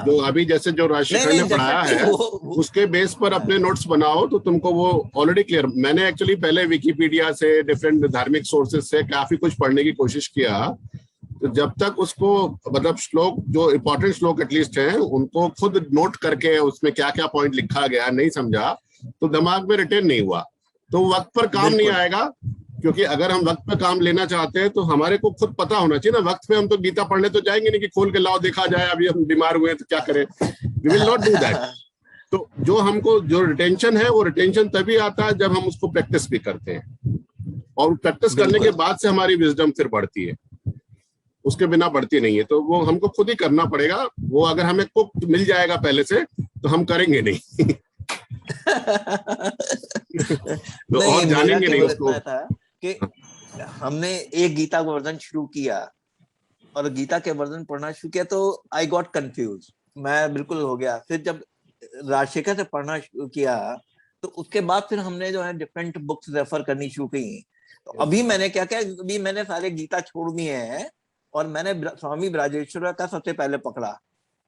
जो अभी जैसे जो राजशेखर ने पढ़ाया है उसके बेस पर अपने नोट्स बनाओ तो तुमको वो ऑलरेडी क्लियर। मैंने एक्चुअली पहले विकिपीडिया से, डिफरेंट धार्मिक सोर्सेज से काफी कुछ पढ़ने की कोशिश किया, तो जब तक उसको मतलब श्लोक, जो इम्पोर्टेंट श्लोक एटलीस्ट हैं, उनको खुद नोट करके उसमें क्या क्या पॉइंट लिखा गया नहीं समझा तो दिमाग में रिटेन नहीं हुआ, तो वक्त पर काम नहीं आएगा। क्योंकि अगर हम वक्त पे काम लेना चाहते हैं तो हमारे को खुद पता होना चाहिए ना। वक्त पे हम तो गीता पढ़ने तो जाएंगे नहीं कि खोल के लाओ देखा जाए, अभी हम बीमार हुए तो क्या करें, we will not do that. तो जो हमको जो रिटेंशन है वो रिटेंशन तभी आता है जब हम उसको प्रैक्टिस भी करते हैं, और प्रैक्टिस करने के बाद से हमारी विजडम फिर बढ़ती है, उसके बिना बढ़ती नहीं है। तो वो हमको खुद ही करना पड़ेगा। वो अगर हमें कुक मिल जाएगा पहले से तो हम करेंगे नहीं। तो और जानेंगे नहीं उसको। था कि हमने एक गीता का वर्जन शुरू किया और गीता के वर्जन पढ़ना शुरू किया तो आई गॉट कंफ्यूज, मैं बिल्कुल हो गया। फिर जब राजशेखर से पढ़ना शुरू किया तो उसके बाद फिर हमने जो है डिफरेंट बुक्स रेफर करनी शुरू की। तो अभी मैंने क्या किया, अभी मैंने सारे गीता छोड़ दिए हैं और मैंने स्वामी ब्राजेश्वर का सबसे पहले पकड़ा,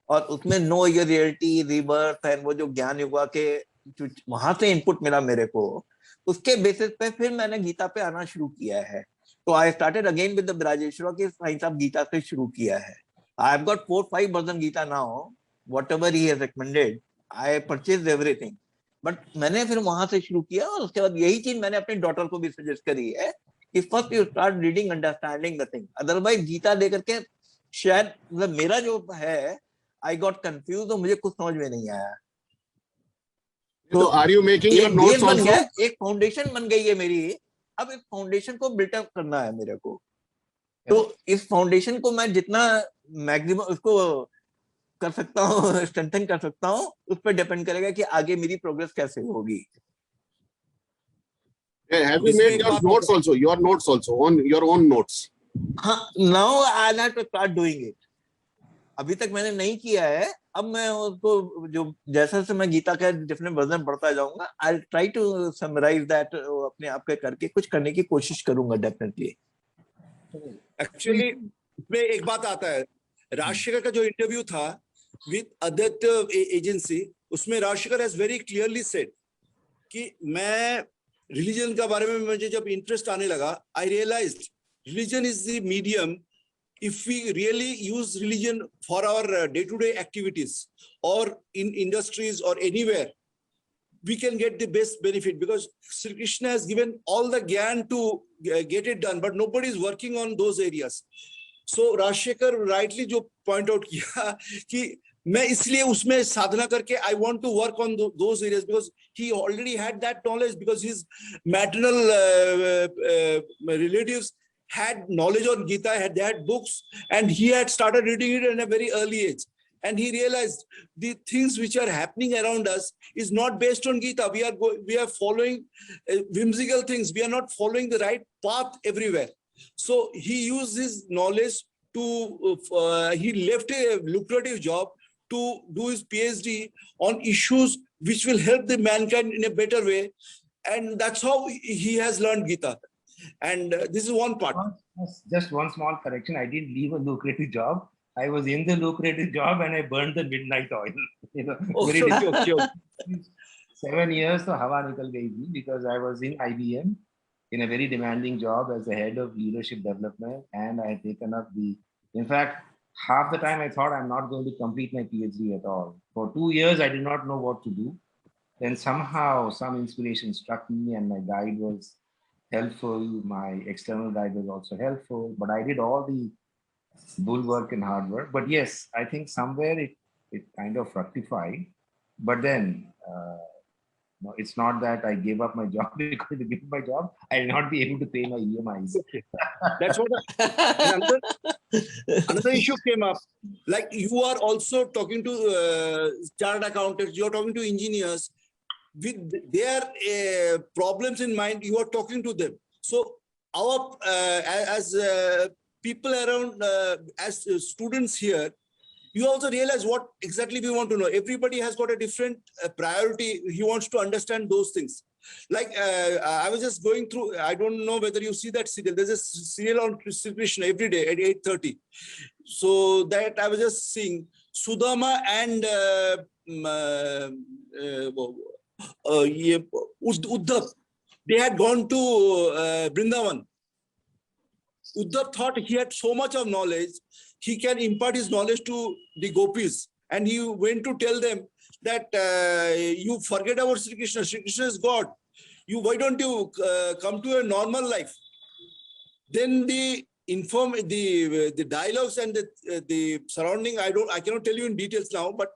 और उसमें know your reality, rebirth and वो जो ज्ञान युगा के जो वहां से इनपुट मिला मेरे को, उसके बेसिस पे फिर मैंने गीता पे आना शुरू किया है। तो I started again with the Brajeshwar की साइंस ऑफ गीता से शुरू किया है। I have got 4-5 version Gita now, whatever he has recommended I purchase everything. But मैंने फिर वहां से शुरू किया, और उसके बाद यही चीज मैंने अपनी डॉटर को भी सजेस्ट करी है कि first you start reading understanding the thing, otherwise Gita देकर के शायद मतलब मेरा जो है आई गॉट कंफ्यूज, और मुझे कुछ समझ में नहीं आया। तो आर यू मेकिंग योर एक नोट्स बेस बन आल्सो? गया, एक फाउंडेशन बन गई है मेरी, अब इस फाउंडेशन को बिल्टअप करना है मेरे को। तो इस फाउंडेशन को मैं जितना मैक्सिमम उसको कर सकता हूँ, स्ट्रेंथन कर सकता हूँ, उस पर डिपेंड करेगा कि आगे मेरी प्रोग्रेस कैसे होगी। Have you made your notes also? Your notes also on your own notes? हाँ, now I have to start doing it. अभी तक मैंने नहीं किया है, अब मैं उसको जो जैसे से मैं गीता का डिफरेंट वर्जन पढ़ता जाऊंगा, I try to summarise that, अपने आप के करके कुछ करने की कोशिश करूंगा डेफिनेटली। एक्चुअली इसमें एक बात आता है, राजशेखर का जो इंटरव्यू था विद आदित्य एजेंसी, उसमें Rajashekhar has very clearly said कि मैं रिलीजन के बारे में मुझे जब इंटरेस्ट आने लगा, I realized religion is the medium. If we really use religion for our day-to-day activities or in industries or anywhere, we can get the best benefit, because Sri Krishna has given all the gyan to get it done, but nobody is working on those areas. So Rajshekar rightly जो point out किया कि मैं इसलिए उसमें साधना करके I want to work on those areas, because he already had that knowledge, because his maternal relatives had knowledge on Gita, they had books, and he had started reading it at a very early age. And he realized the things which are happening around us is not based on Gita. We are following whimsical things. We are not following the right path everywhere. So he used his knowledge to, he left a lucrative job to do his PhD on issues which will help the mankind in a better way. And that's how he has learned Gita. And this is one part. Just one small correction. I didn't leave a lucrative job. I was in the lucrative job and I burned the midnight oil. You know, very Okay. 7 years to hawa nikal gayi thi, because I was in IBM in a very demanding job as the head of leadership development, and I had taken up in fact, half the time I thought I'm not going to complete my PhD at all. For 2 years, I did not know what to do. Then somehow some inspiration struck me, and my guide was helpful. My external guide was also helpful, but I did all the bull work and hard work. But yes, I think somewhere it kind of fructified. But then no, it's not that I gave up my job because to give up my job, I will not be able to pay my EMIs. Okay. That's what another issue came up. Like, you are also talking to chartered accountants, you are talking to engineers with their problems in mind. You are talking to them. So our as people around, as students here, you also realize what exactly we want to know. Everybody has got a different priority. He wants to understand those things. Like, I was just going through, I don't know whether you see that serial. There's a serial on Sri Krishna every day at 8:30. So that I was just seeing Sudama and Uddhav. They had gone to Vrindavan. Uddhav thought he had so much of knowledge, he can impart his knowledge to the gopis. And he went to tell them that you forget about Sri Krishna. Sri Krishna is God. Why don't you come to a normal life? Then the dialogues and the surrounding, I cannot tell you in details now, but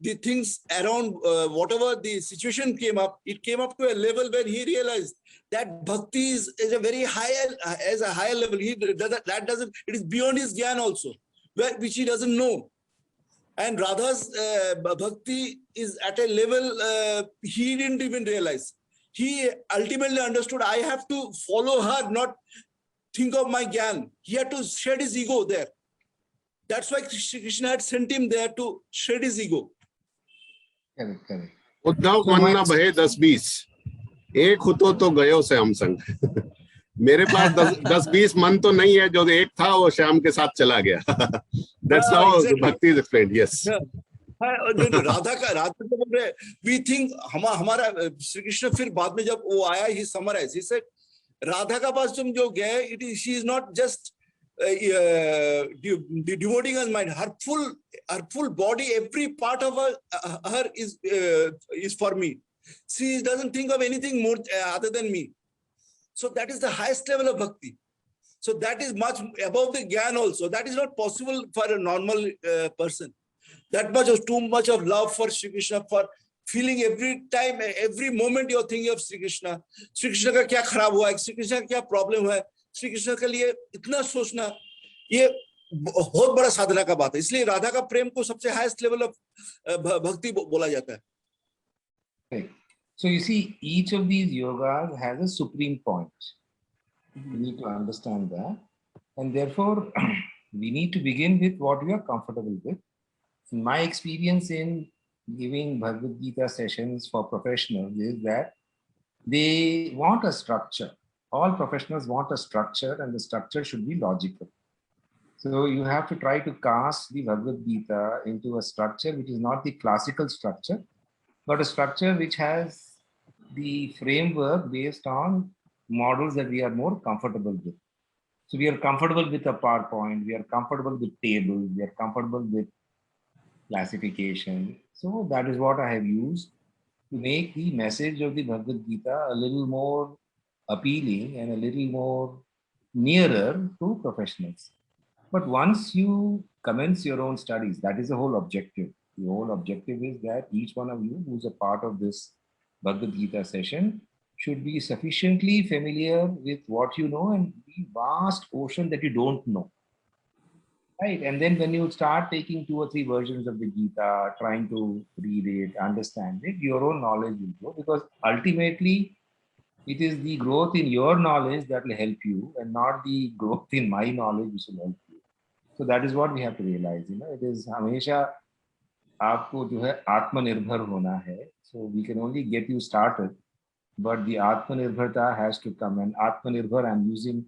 the things around whatever the situation came up, it came up to a level where he realized that bhakti is a very higher level. It is beyond his gyan also, which he doesn't know. And Radha's bhakti is at a level he didn't even realize. He ultimately understood, I have to follow her, not think of my gyan. He had to shed his ego there. That's why Krishna had sent him there to shed his ego. Correct. Uddhav मन न बहे 10-20, एक हुतो तो गयो से हम संग। मेरे पास 10-20 मन तो नहीं है, जो एक था वो श्याम के साथ चला गया। That's how भक्ति is explained. Yes. राधा को बोल रहे, वी थिंक हमारा श्री कृष्ण फिर बाद में जब वो आया, ही समराइज, ही सेड राधा का पास तुम जो गए, it is, she is not just devoting her mind, her full body, every part of her is for me. She doesn't think of anything more other than me. So that is the highest level of bhakti. So that is much above the gyan also. That is not possible for a normal person. That much of, too much of love for Shri Krishna, for feeling every time, every moment you're thinking of Shri Krishna. Shri Krishna का क्या खराब हुआ है, Shri Krishna का क्या problem है, श्री कृष्ण के लिए इतना सोचना, ये बहुत बड़ा साधना का बात है। इसलिए राधा का प्रेम को सबसे हाईएस्ट लेवल ऑफ भक्ति बोला जाता है। So you see, each of these yogas has a supreme point. You need to understand that, and therefore we need to begin with what we are comfortable with. In my experience in giving Bhagavad Gita sessions for professionals is that they want a structure. All professionals want a structure, and the structure should be logical. So you have to try to cast the Bhagavad Gita into a structure which is not the classical structure, but a structure which has the framework based on models that we are more comfortable with. So we are comfortable with a PowerPoint, we are comfortable with tables, we are comfortable with classification. So that is what I have used to make the message of the Bhagavad Gita a little more appealing and a little more nearer to professionals. But once you commence your own studies, that is the whole objective. The whole objective is that each one of you who's a part of this Bhagavad Gita session should be sufficiently familiar with what you know and the vast ocean that you don't know. Right? And then when you start taking 2 or 3 versions of the Gita, trying to read it, understand it, your own knowledge will grow, because ultimately it is the growth in your knowledge that will help you, and not the growth in my knowledge which will help you. So that is what we have to realize. You know, it is हमेशा आपको जो है आत्मनिर्भर होना है. So we can only get you started, but the आत्मनिर्भरता has to come. And आत्मनिर्भर I'm using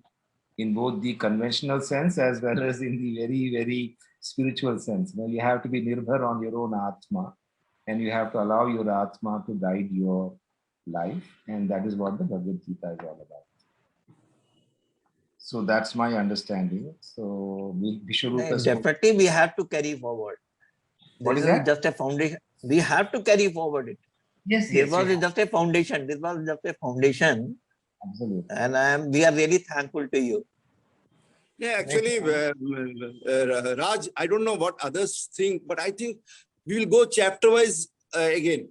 in both the conventional sense as well as in the very, very spiritual sense. You know, you have to be nirbhar on your own Atma, and you have to allow your Atma to guide your life, and that is what the Bhagavad Gita is all about. So that's my understanding. So definitely we have to carry forward. What is that? Just a foundation. We have to carry forward it. Yes, this was just a foundation. This was just a foundation. Absolutely. And we are really thankful to you. Yeah, actually, Raj, I don't know what others think, but I think we will go chapter wise again.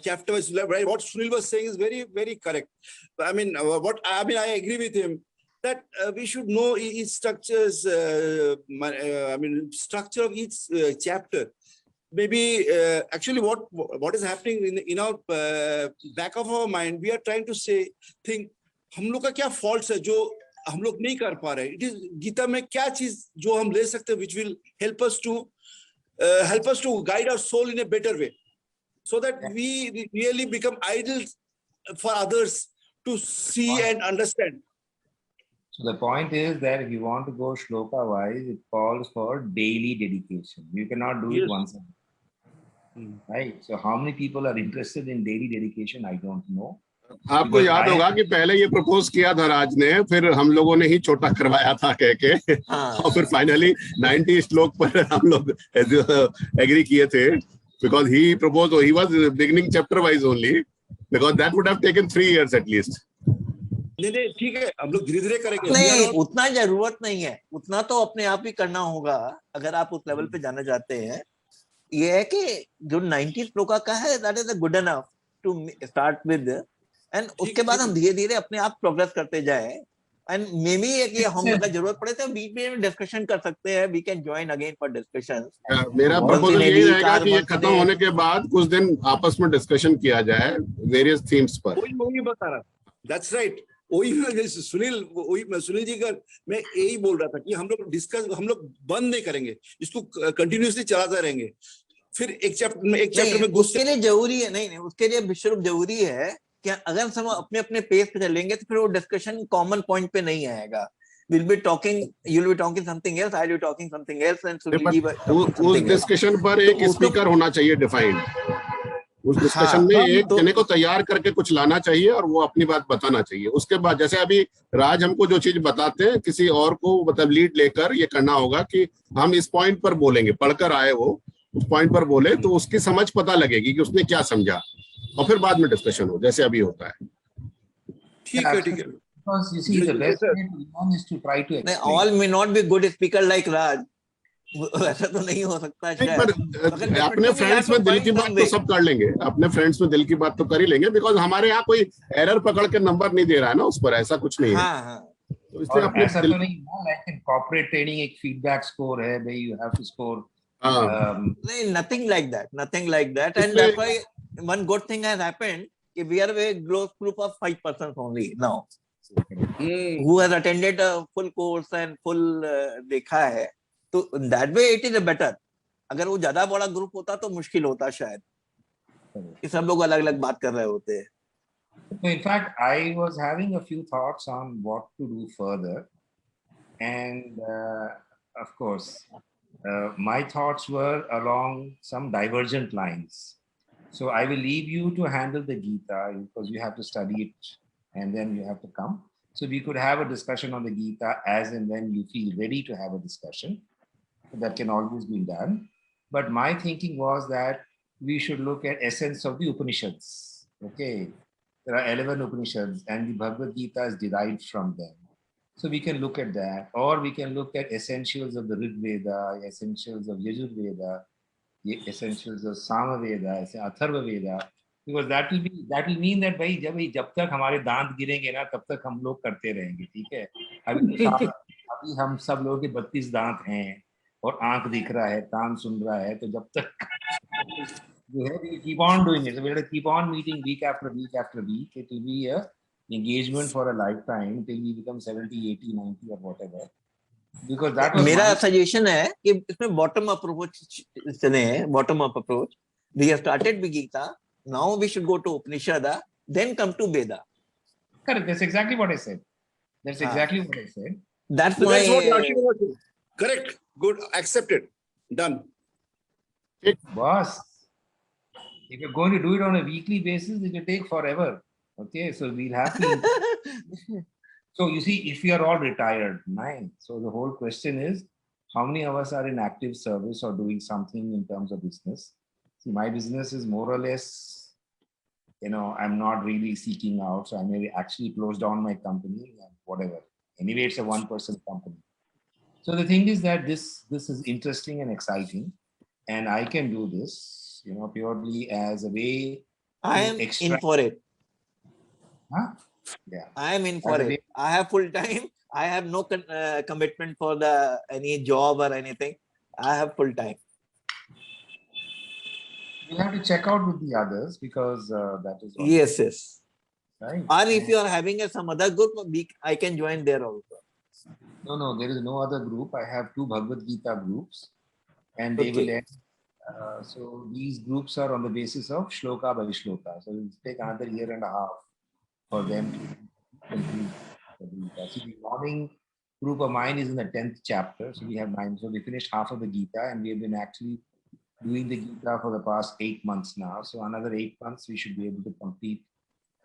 Chapter wise, right? What Sunil was saying is very, very correct. I mean, I agree with him that we should know each structures. Structure of each chapter. Maybe actually, what is happening in our back of our mind, we are trying to think, हम लोग का क्या faults है जो हम लोग नहीं कर पा रहे. It is गीता में क्या चीज जो हम ले सकते हैं, which will help us to guide our soul in a better way, so that we really become idols for others to see and understand. So the point is that if you want to go shloka wise, it calls for daily dedication. You cannot do it once a week. Right? So how many people are interested in daily dedication? I don't know. आपको याद होगा कि पहले ये propose किया था राज ने, फिर हम लोगों ने ही छोटा करवाया था कह के, और फिर फाइनली 90 श्लोक पर हम लोग एग्री किए थे, because he proposed, he was beginning chapter wise only, because that would have taken 3 years at least. नहीं ठीक है, हम लोग धीरे-धीरे करेंगे. नहीं, उतना जरूरत नहीं है, उतना तो अपने आप ही करना होगा अगर आप उस लेवल पे जाना चाहते हैं. ये है कि जो 90 श्लोका का है, that is good enough to start with, and उसके बाद हम धीरे-धीरे अपने आप प्रोग्रेस करते जाएं. And maybe कि हम अगर जरूरत पड़े तो बीच में डिस्कशन कर सकते हैं. We can join again for discussions. मेरा प्रपोजल यही रहेगा कि ये खत्म होने के बाद कुछ दिन आपस में डिस्कशन किया जाए वेरियस थीम्स पर. वही बता रहा. That's right. सुनील जी का मैं यही बोल रहा था कि हम लोग बंद नहीं करेंगे, इसको कंटिन्यूअसली चलाते रहेंगे. फिर एक चैप्टर में नहीं, घुस उसके लिए जरूरी है, नहीं उसके लिए विश्व जरूरी है कि अगर हम अपने अपने पेस पे चलेंगे तो फिर वो डिस्कशन कॉमन पॉइंट पे नहीं आएगा. We'll be talking, you'll be talking something else, I'll be talking something else, and Sunil ji will talking उस something else. डिस्कशन पर एक तो उसको- स्पीकर होना चाहिए डिफाइंड. उस डिस्कशन हाँ, में एक तो- जने को तैयार करके कुछ लाना चाहिए और वो अपनी बात बताना चाहिए. उसके बाद जैसे अभी राज हमको जो चीज बताते हैं, किसी और को मतलब लीड लेकर ये करना होगा कि हम इस पॉइंट पर बोलेंगे, पढ़कर आए वो उस पॉइंट पर बोले तो उसकी समझ पता लगेगी कि उसने क्या समझा, और फिर बाद में डिस्कशन हो जैसे अभी होता है. ठीक है. Because you see, the best way to learn is to try to नहीं, explain. all may not be good speaker like Raj. ऐसा तो नहीं हो सकता नहीं, शायद. पर अपने फ्रेंड्स में दिल की बात तो सब कर लेंगे, अपने फ्रेंड्स में दिल की बात तो कर ही लेंगे, बिकॉज हमारे यहाँ कोई एरर पकड़ के नंबर नहीं दे रहा है ना उस पर, ऐसा कुछ नहीं है. हाँ. तो इसलिए और अपने ऐसा दिल तो नहीं ना, लाइक इन कॉर्पोरेट ट्रेनिंग एक फीडबैक स्कोर है, भाई यू हैव टू स्कोर. नहीं, nothing like that, and इसमें- that's why one good thing has happened. We are a close group of 5 persons only now who has attended a full course and full देखा है. तो that way it is a better. अगर वो ज्यादा बड़ा group होता तो मुश्किल होता शायद, कि सब लोग अलग अलग बात कर रहे होते. So in fact, I was having a few thoughts on what to do further, and of course, my thoughts were along some divergent lines. So I will leave you to handle the Gita because you have to study it and then you have to come. So we could have a discussion on the Gita as and when you feel ready to have a discussion. That can always be done. But my thinking was that we should look at essence of the Upanishads. Okay, there are 11 Upanishads and the Bhagavad Gita is derived from them. So we can look at that, or we can look at essentials of the Rig Veda, essentials of Yajur Veda, essentials of Sama Veda, Atharva Veda, because that will mean that भाई जब तक हमारे दांत गिरेंगे ना तब तक हम लोग करते रहेंगे. ठीक है, अभी हम सब लोगों के 32 दांत हैं और आंख दिख रहा है, कान सुन रहा है, तो जब तक जो है we keep on doing it. So we have to keep on meeting week after week after week. It will be a engagement for a lifetime till we become 70, 80, 90 or whatever. Because that was मेरा suggestion है कि इसमें bottom approach चले, bottom up approach. We have started with Gita. Now we should go to Upanishad, then come to Veda. Correct. That's exactly what I said. That's exactly what I said. That's So that's what my Rashi was doing. Correct. Good. Accepted. Done. Boss, if you're going to do it on a weekly basis, it will take forever. Okay, so we'll have to. So you see, if we are all retired, nine. So the whole question is, how many of us are in active service or doing something in terms of business? See, my business is more or less, I'm not really seeking out. So I may actually close down my company and whatever. Anyway, it's a 1-person company. So the thing is that this is interesting and exciting, and I can do this, purely as a way. I am in for it. Huh? Yeah. I am in for it. I have full time. I have no commitment for any job or anything. I have full time. You have to check out with the others because that is what Yes. Right. Or if you are having some other group, I can join there also. No, there is no other group. I have 2 Bhagavad Gita groups, and they will end. So these groups are on the basis of shloka by shloka. So it will take another year and a half for them to complete the Gita. See, the morning group of mine is in the 10th chapter. So we have 9. So we finished half of the Gita, and we have been actually doing the Gita for the past 8 months now. So another 8 months, we should be able to complete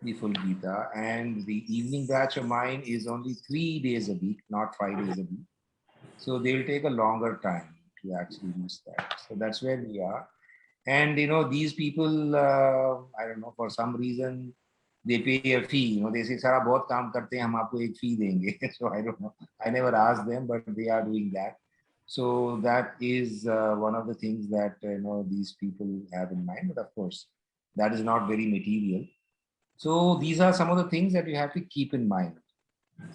the full Gita. And the evening batch of mine is only 3 days a week, not 5 days a week. So they will take a longer time to actually reach that. So that's where we are. And these people, I don't know, for some reason, they pay a fee. They say, "Sara, bahut kaam karte hain, hum aapko ek fee denge." So I don't know. I never asked them, but they are doing that. So that is one of the things that these people have in mind. But of course, that is not very material. So these are some of the things that you have to keep in mind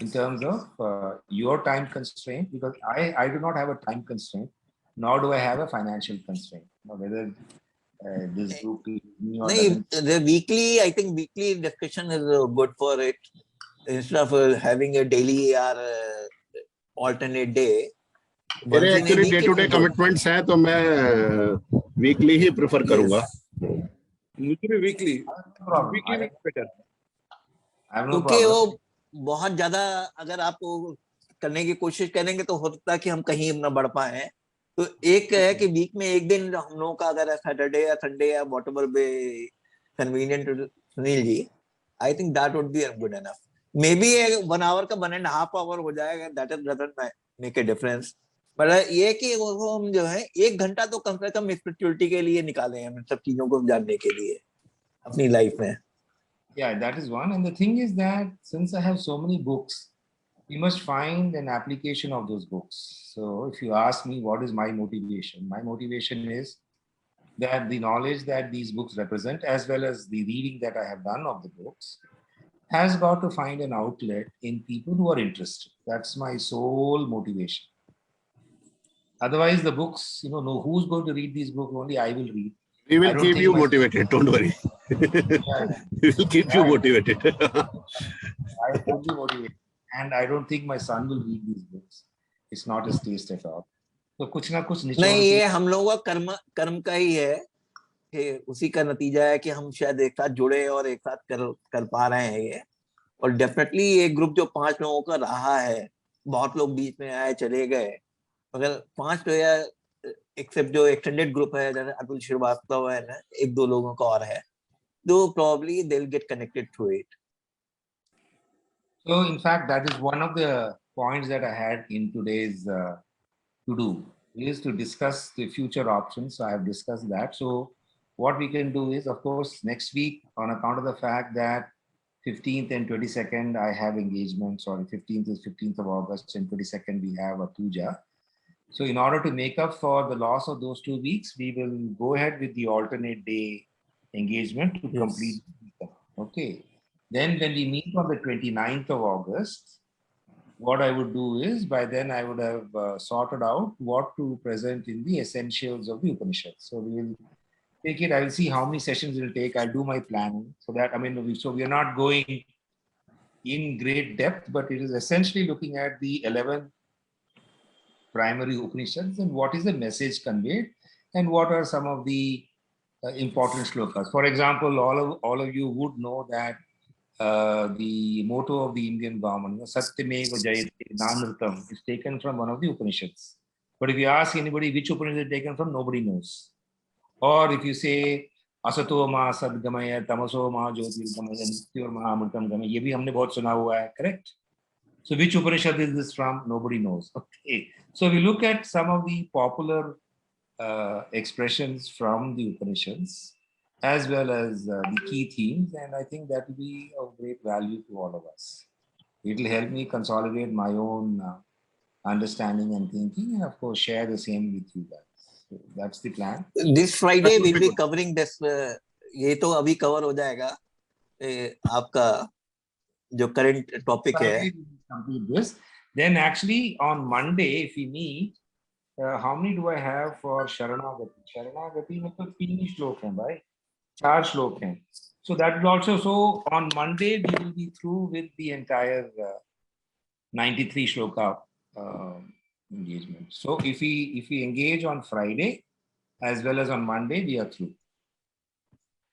in terms of your time constraint, because I do not have a time constraint, nor do I have a financial constraint. Whether this group is me or the weekly, I think weekly discussion is good for it. Instead of having a daily or alternate day. मेरे actually day to day commitments हैं, तो मैं weekly ही prefer करूंगा। मुझे भी weekly problem. Better, I have no क्योंकि problem. वो बहुत ज्यादा अगर आप वो करने की कोशिश करेंगे तो हो सकता है कि हम कहीं ना बढ़ पाए। तो एक है कि वीक में एक दिन हम लोगों का अगर सैटरडे या संडे या whatever be convenient Sunil ji, I think that would be good enough. Maybe 1 hour का 1.5 आवर हो जाएगा, that is doesn't make a difference. पर ये कि वो हम जो है 1 घंटा तो कम से कम स्पिरिचुअलिटी के लिए निकाले हैं, सब चीजों को जानने के लिए अपनी लाइफ में। Yeah, that is one. And the thing is that since I have so many books, we must find an application of those books. So if you ask me what is my motivation is that the knowledge that these books represent, as well as the reading that I have done of the books, has got to find an outlet in people who are interested. That's my sole motivation. Otherwise, the books, no, who's going to read these books? Only I will read. We I will don't keep think you my- motivated. Don't worry. Yeah, We will keep you motivated. I will be motivated. And I don't think my son will read these books. It's not his taste at all. तो कुछ ना कुछ निचोड़ नहीं, के- ये हम लोगों का कर्म का ही है कि उसी का नतीजा है कि हम शायद एक साथ जुड़े और एक साथ कर पा रहे हैं ये। और डेफिनेटली ये ग्रुप जो 5 लोगों का रहा है, बहुत लोग बीच में आए चले गए, मगर 5 या एक्सेप्ट जो एक्सटेंडेड ग्रुप है, जैसे अतुल श्रीवास्तव है ना, 1-2 लोगों का और है, तो probably they'll get connected to it. So in fact, that is one of the points that I had in today's to-do, is to discuss the future options. So I have discussed that. So what we can do is, of course, next week, on account of the fact that 15th and 22nd, I have engagements. Sorry, 15th is 15th of August and 22nd we have a puja. So in order to make up for the loss of those 2 weeks, we will go ahead with the alternate day engagement to Yes. complete. Okay. Then when we meet on the 29th of August, what I would do is, by then I would have sorted out what to present in the essentials of the Upanishads. So we will take it, I will see how many sessions it will take. I'll do my planning so that, so we are not going in great depth, but it is essentially looking at the 11 primary Upanishads and what is the message conveyed and what are some of the important shlokas. For example, all of you would know that the motto of the Indian government, Satyameva Jayate Nanrutam, is taken from one of the Upanishads. But if you ask anybody which Upanishad is taken from, nobody knows. Or if you say Asato ma sadgamaya, tamaso ma jyotirgamaya, nityo ma amritam gamaya, ये भी हमने बहुत सुना हुआ है, correct? So which Upanishad is this from? Nobody knows. Okay. So we look at some of the popular expressions from the Upanishads, as well as the key themes, and I think that will be of great value to all of us. It will help me consolidate my own understanding and thinking, and of course share the same with you guys. So that's the plan. This Friday we'll be covering this. ये तो अभी cover हो जाएगा आपका जो current topic है. Friday we will complete this. Then actually on Monday, if we meet, how many do I have for Sharanagati? Sharanagati में तो 3 श्लोक हैं भाई, 4 श्लोक हैं. So that will also, so on Monday we will be through with the entire 93 shloka engagement. So if we engage on Friday as well as on Monday, we are through.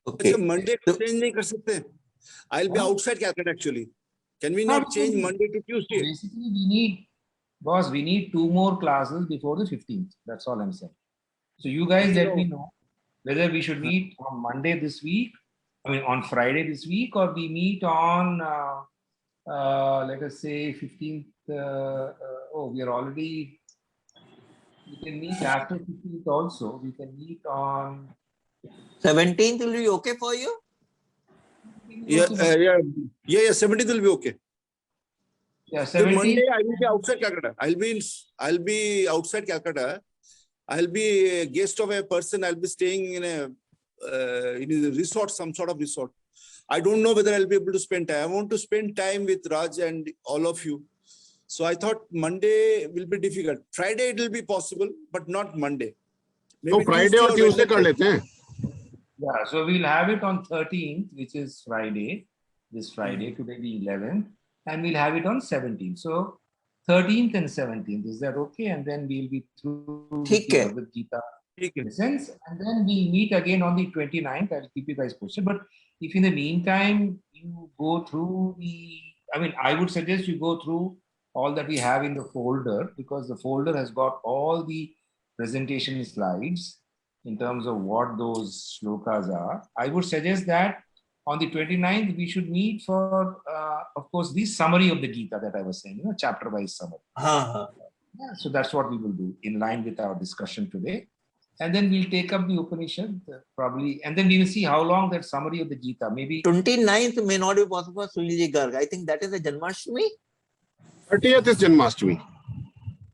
Okay. अच्छा, Monday को change नहीं कर सकते? I'll be outside Calcutta actually. Can we not change Monday to Tuesday? Basically, we need 2 more classes before the 15th. That's all I'm saying. So you guys let me know whether we should meet on Monday this week, on Friday this week, or we meet on, let us say 15th. We are already, we can meet after 15th also. We can meet on 17th will be okay for you? Yeah, 17th will be okay. Yeah, So 17th. Monday I will be outside Calcutta. I'll be outside Calcutta. I'll be a guest of a person. I'll be staying in a resort, some sort of resort. I don't know whether I'll be able to spend time. I want to spend time with Raj and all of you. So I thought Monday will be difficult. Friday it will be possible, but not Monday. तो Friday और Tuesday कर लेते हैं. Yeah, so we'll have it on 13th, which is Friday, this Friday, today the 11th, and we'll have it on 17th. So 13th and 17th, is that okay? And then we'll be through with the Bhagavad Gita ठीक है lessons, and then we'll meet again on the 29th. I'll keep you guys posted. But if in the meantime you go through I would suggest you go through all that we have in the folder, because the folder has got all the presentation slides in terms of what those shlokas are. I would suggest that on the 29th, we should meet for, of course, the summary of the Gita that I was saying, chapter-wise summary. Yeah, so that's what we will do in line with our discussion today. And then we'll take up the Upanishad probably, and then we will see how long that summary of the Gita, maybe 29th may not be possible for Sunilji Garg. I think that is a Janmashtami. 30th is Janmashtami.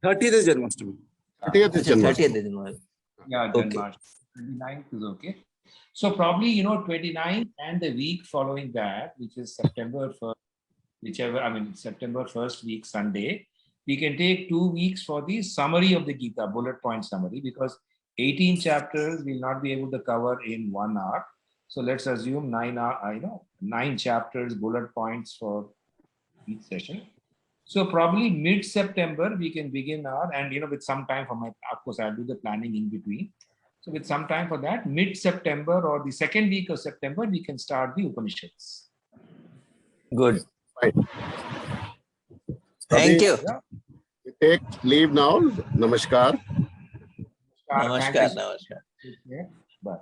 30th is Janmashtami. 30th is Janmashtami. 30th is Janmashtami. Yeah, Okay. Janmashtami. 29th is okay. So probably, 29th and the week following that, which is September 1st, September 1st week, Sunday, we can take 2 weeks for the summary of the Gita, bullet point summary, because 18 chapters we'll not be able to cover in 1 hour. So let's assume 9 chapters, bullet points for each session. So probably mid-September, we can begin with some time for of course, I'll do the planning in between. So with some time for that, mid-September or the second week of September, we can start the Upanishads. Good. Right. Thank you. We take leave now. Namaskar. Thank you. Namaskar. Namaskar. Take care. Bye.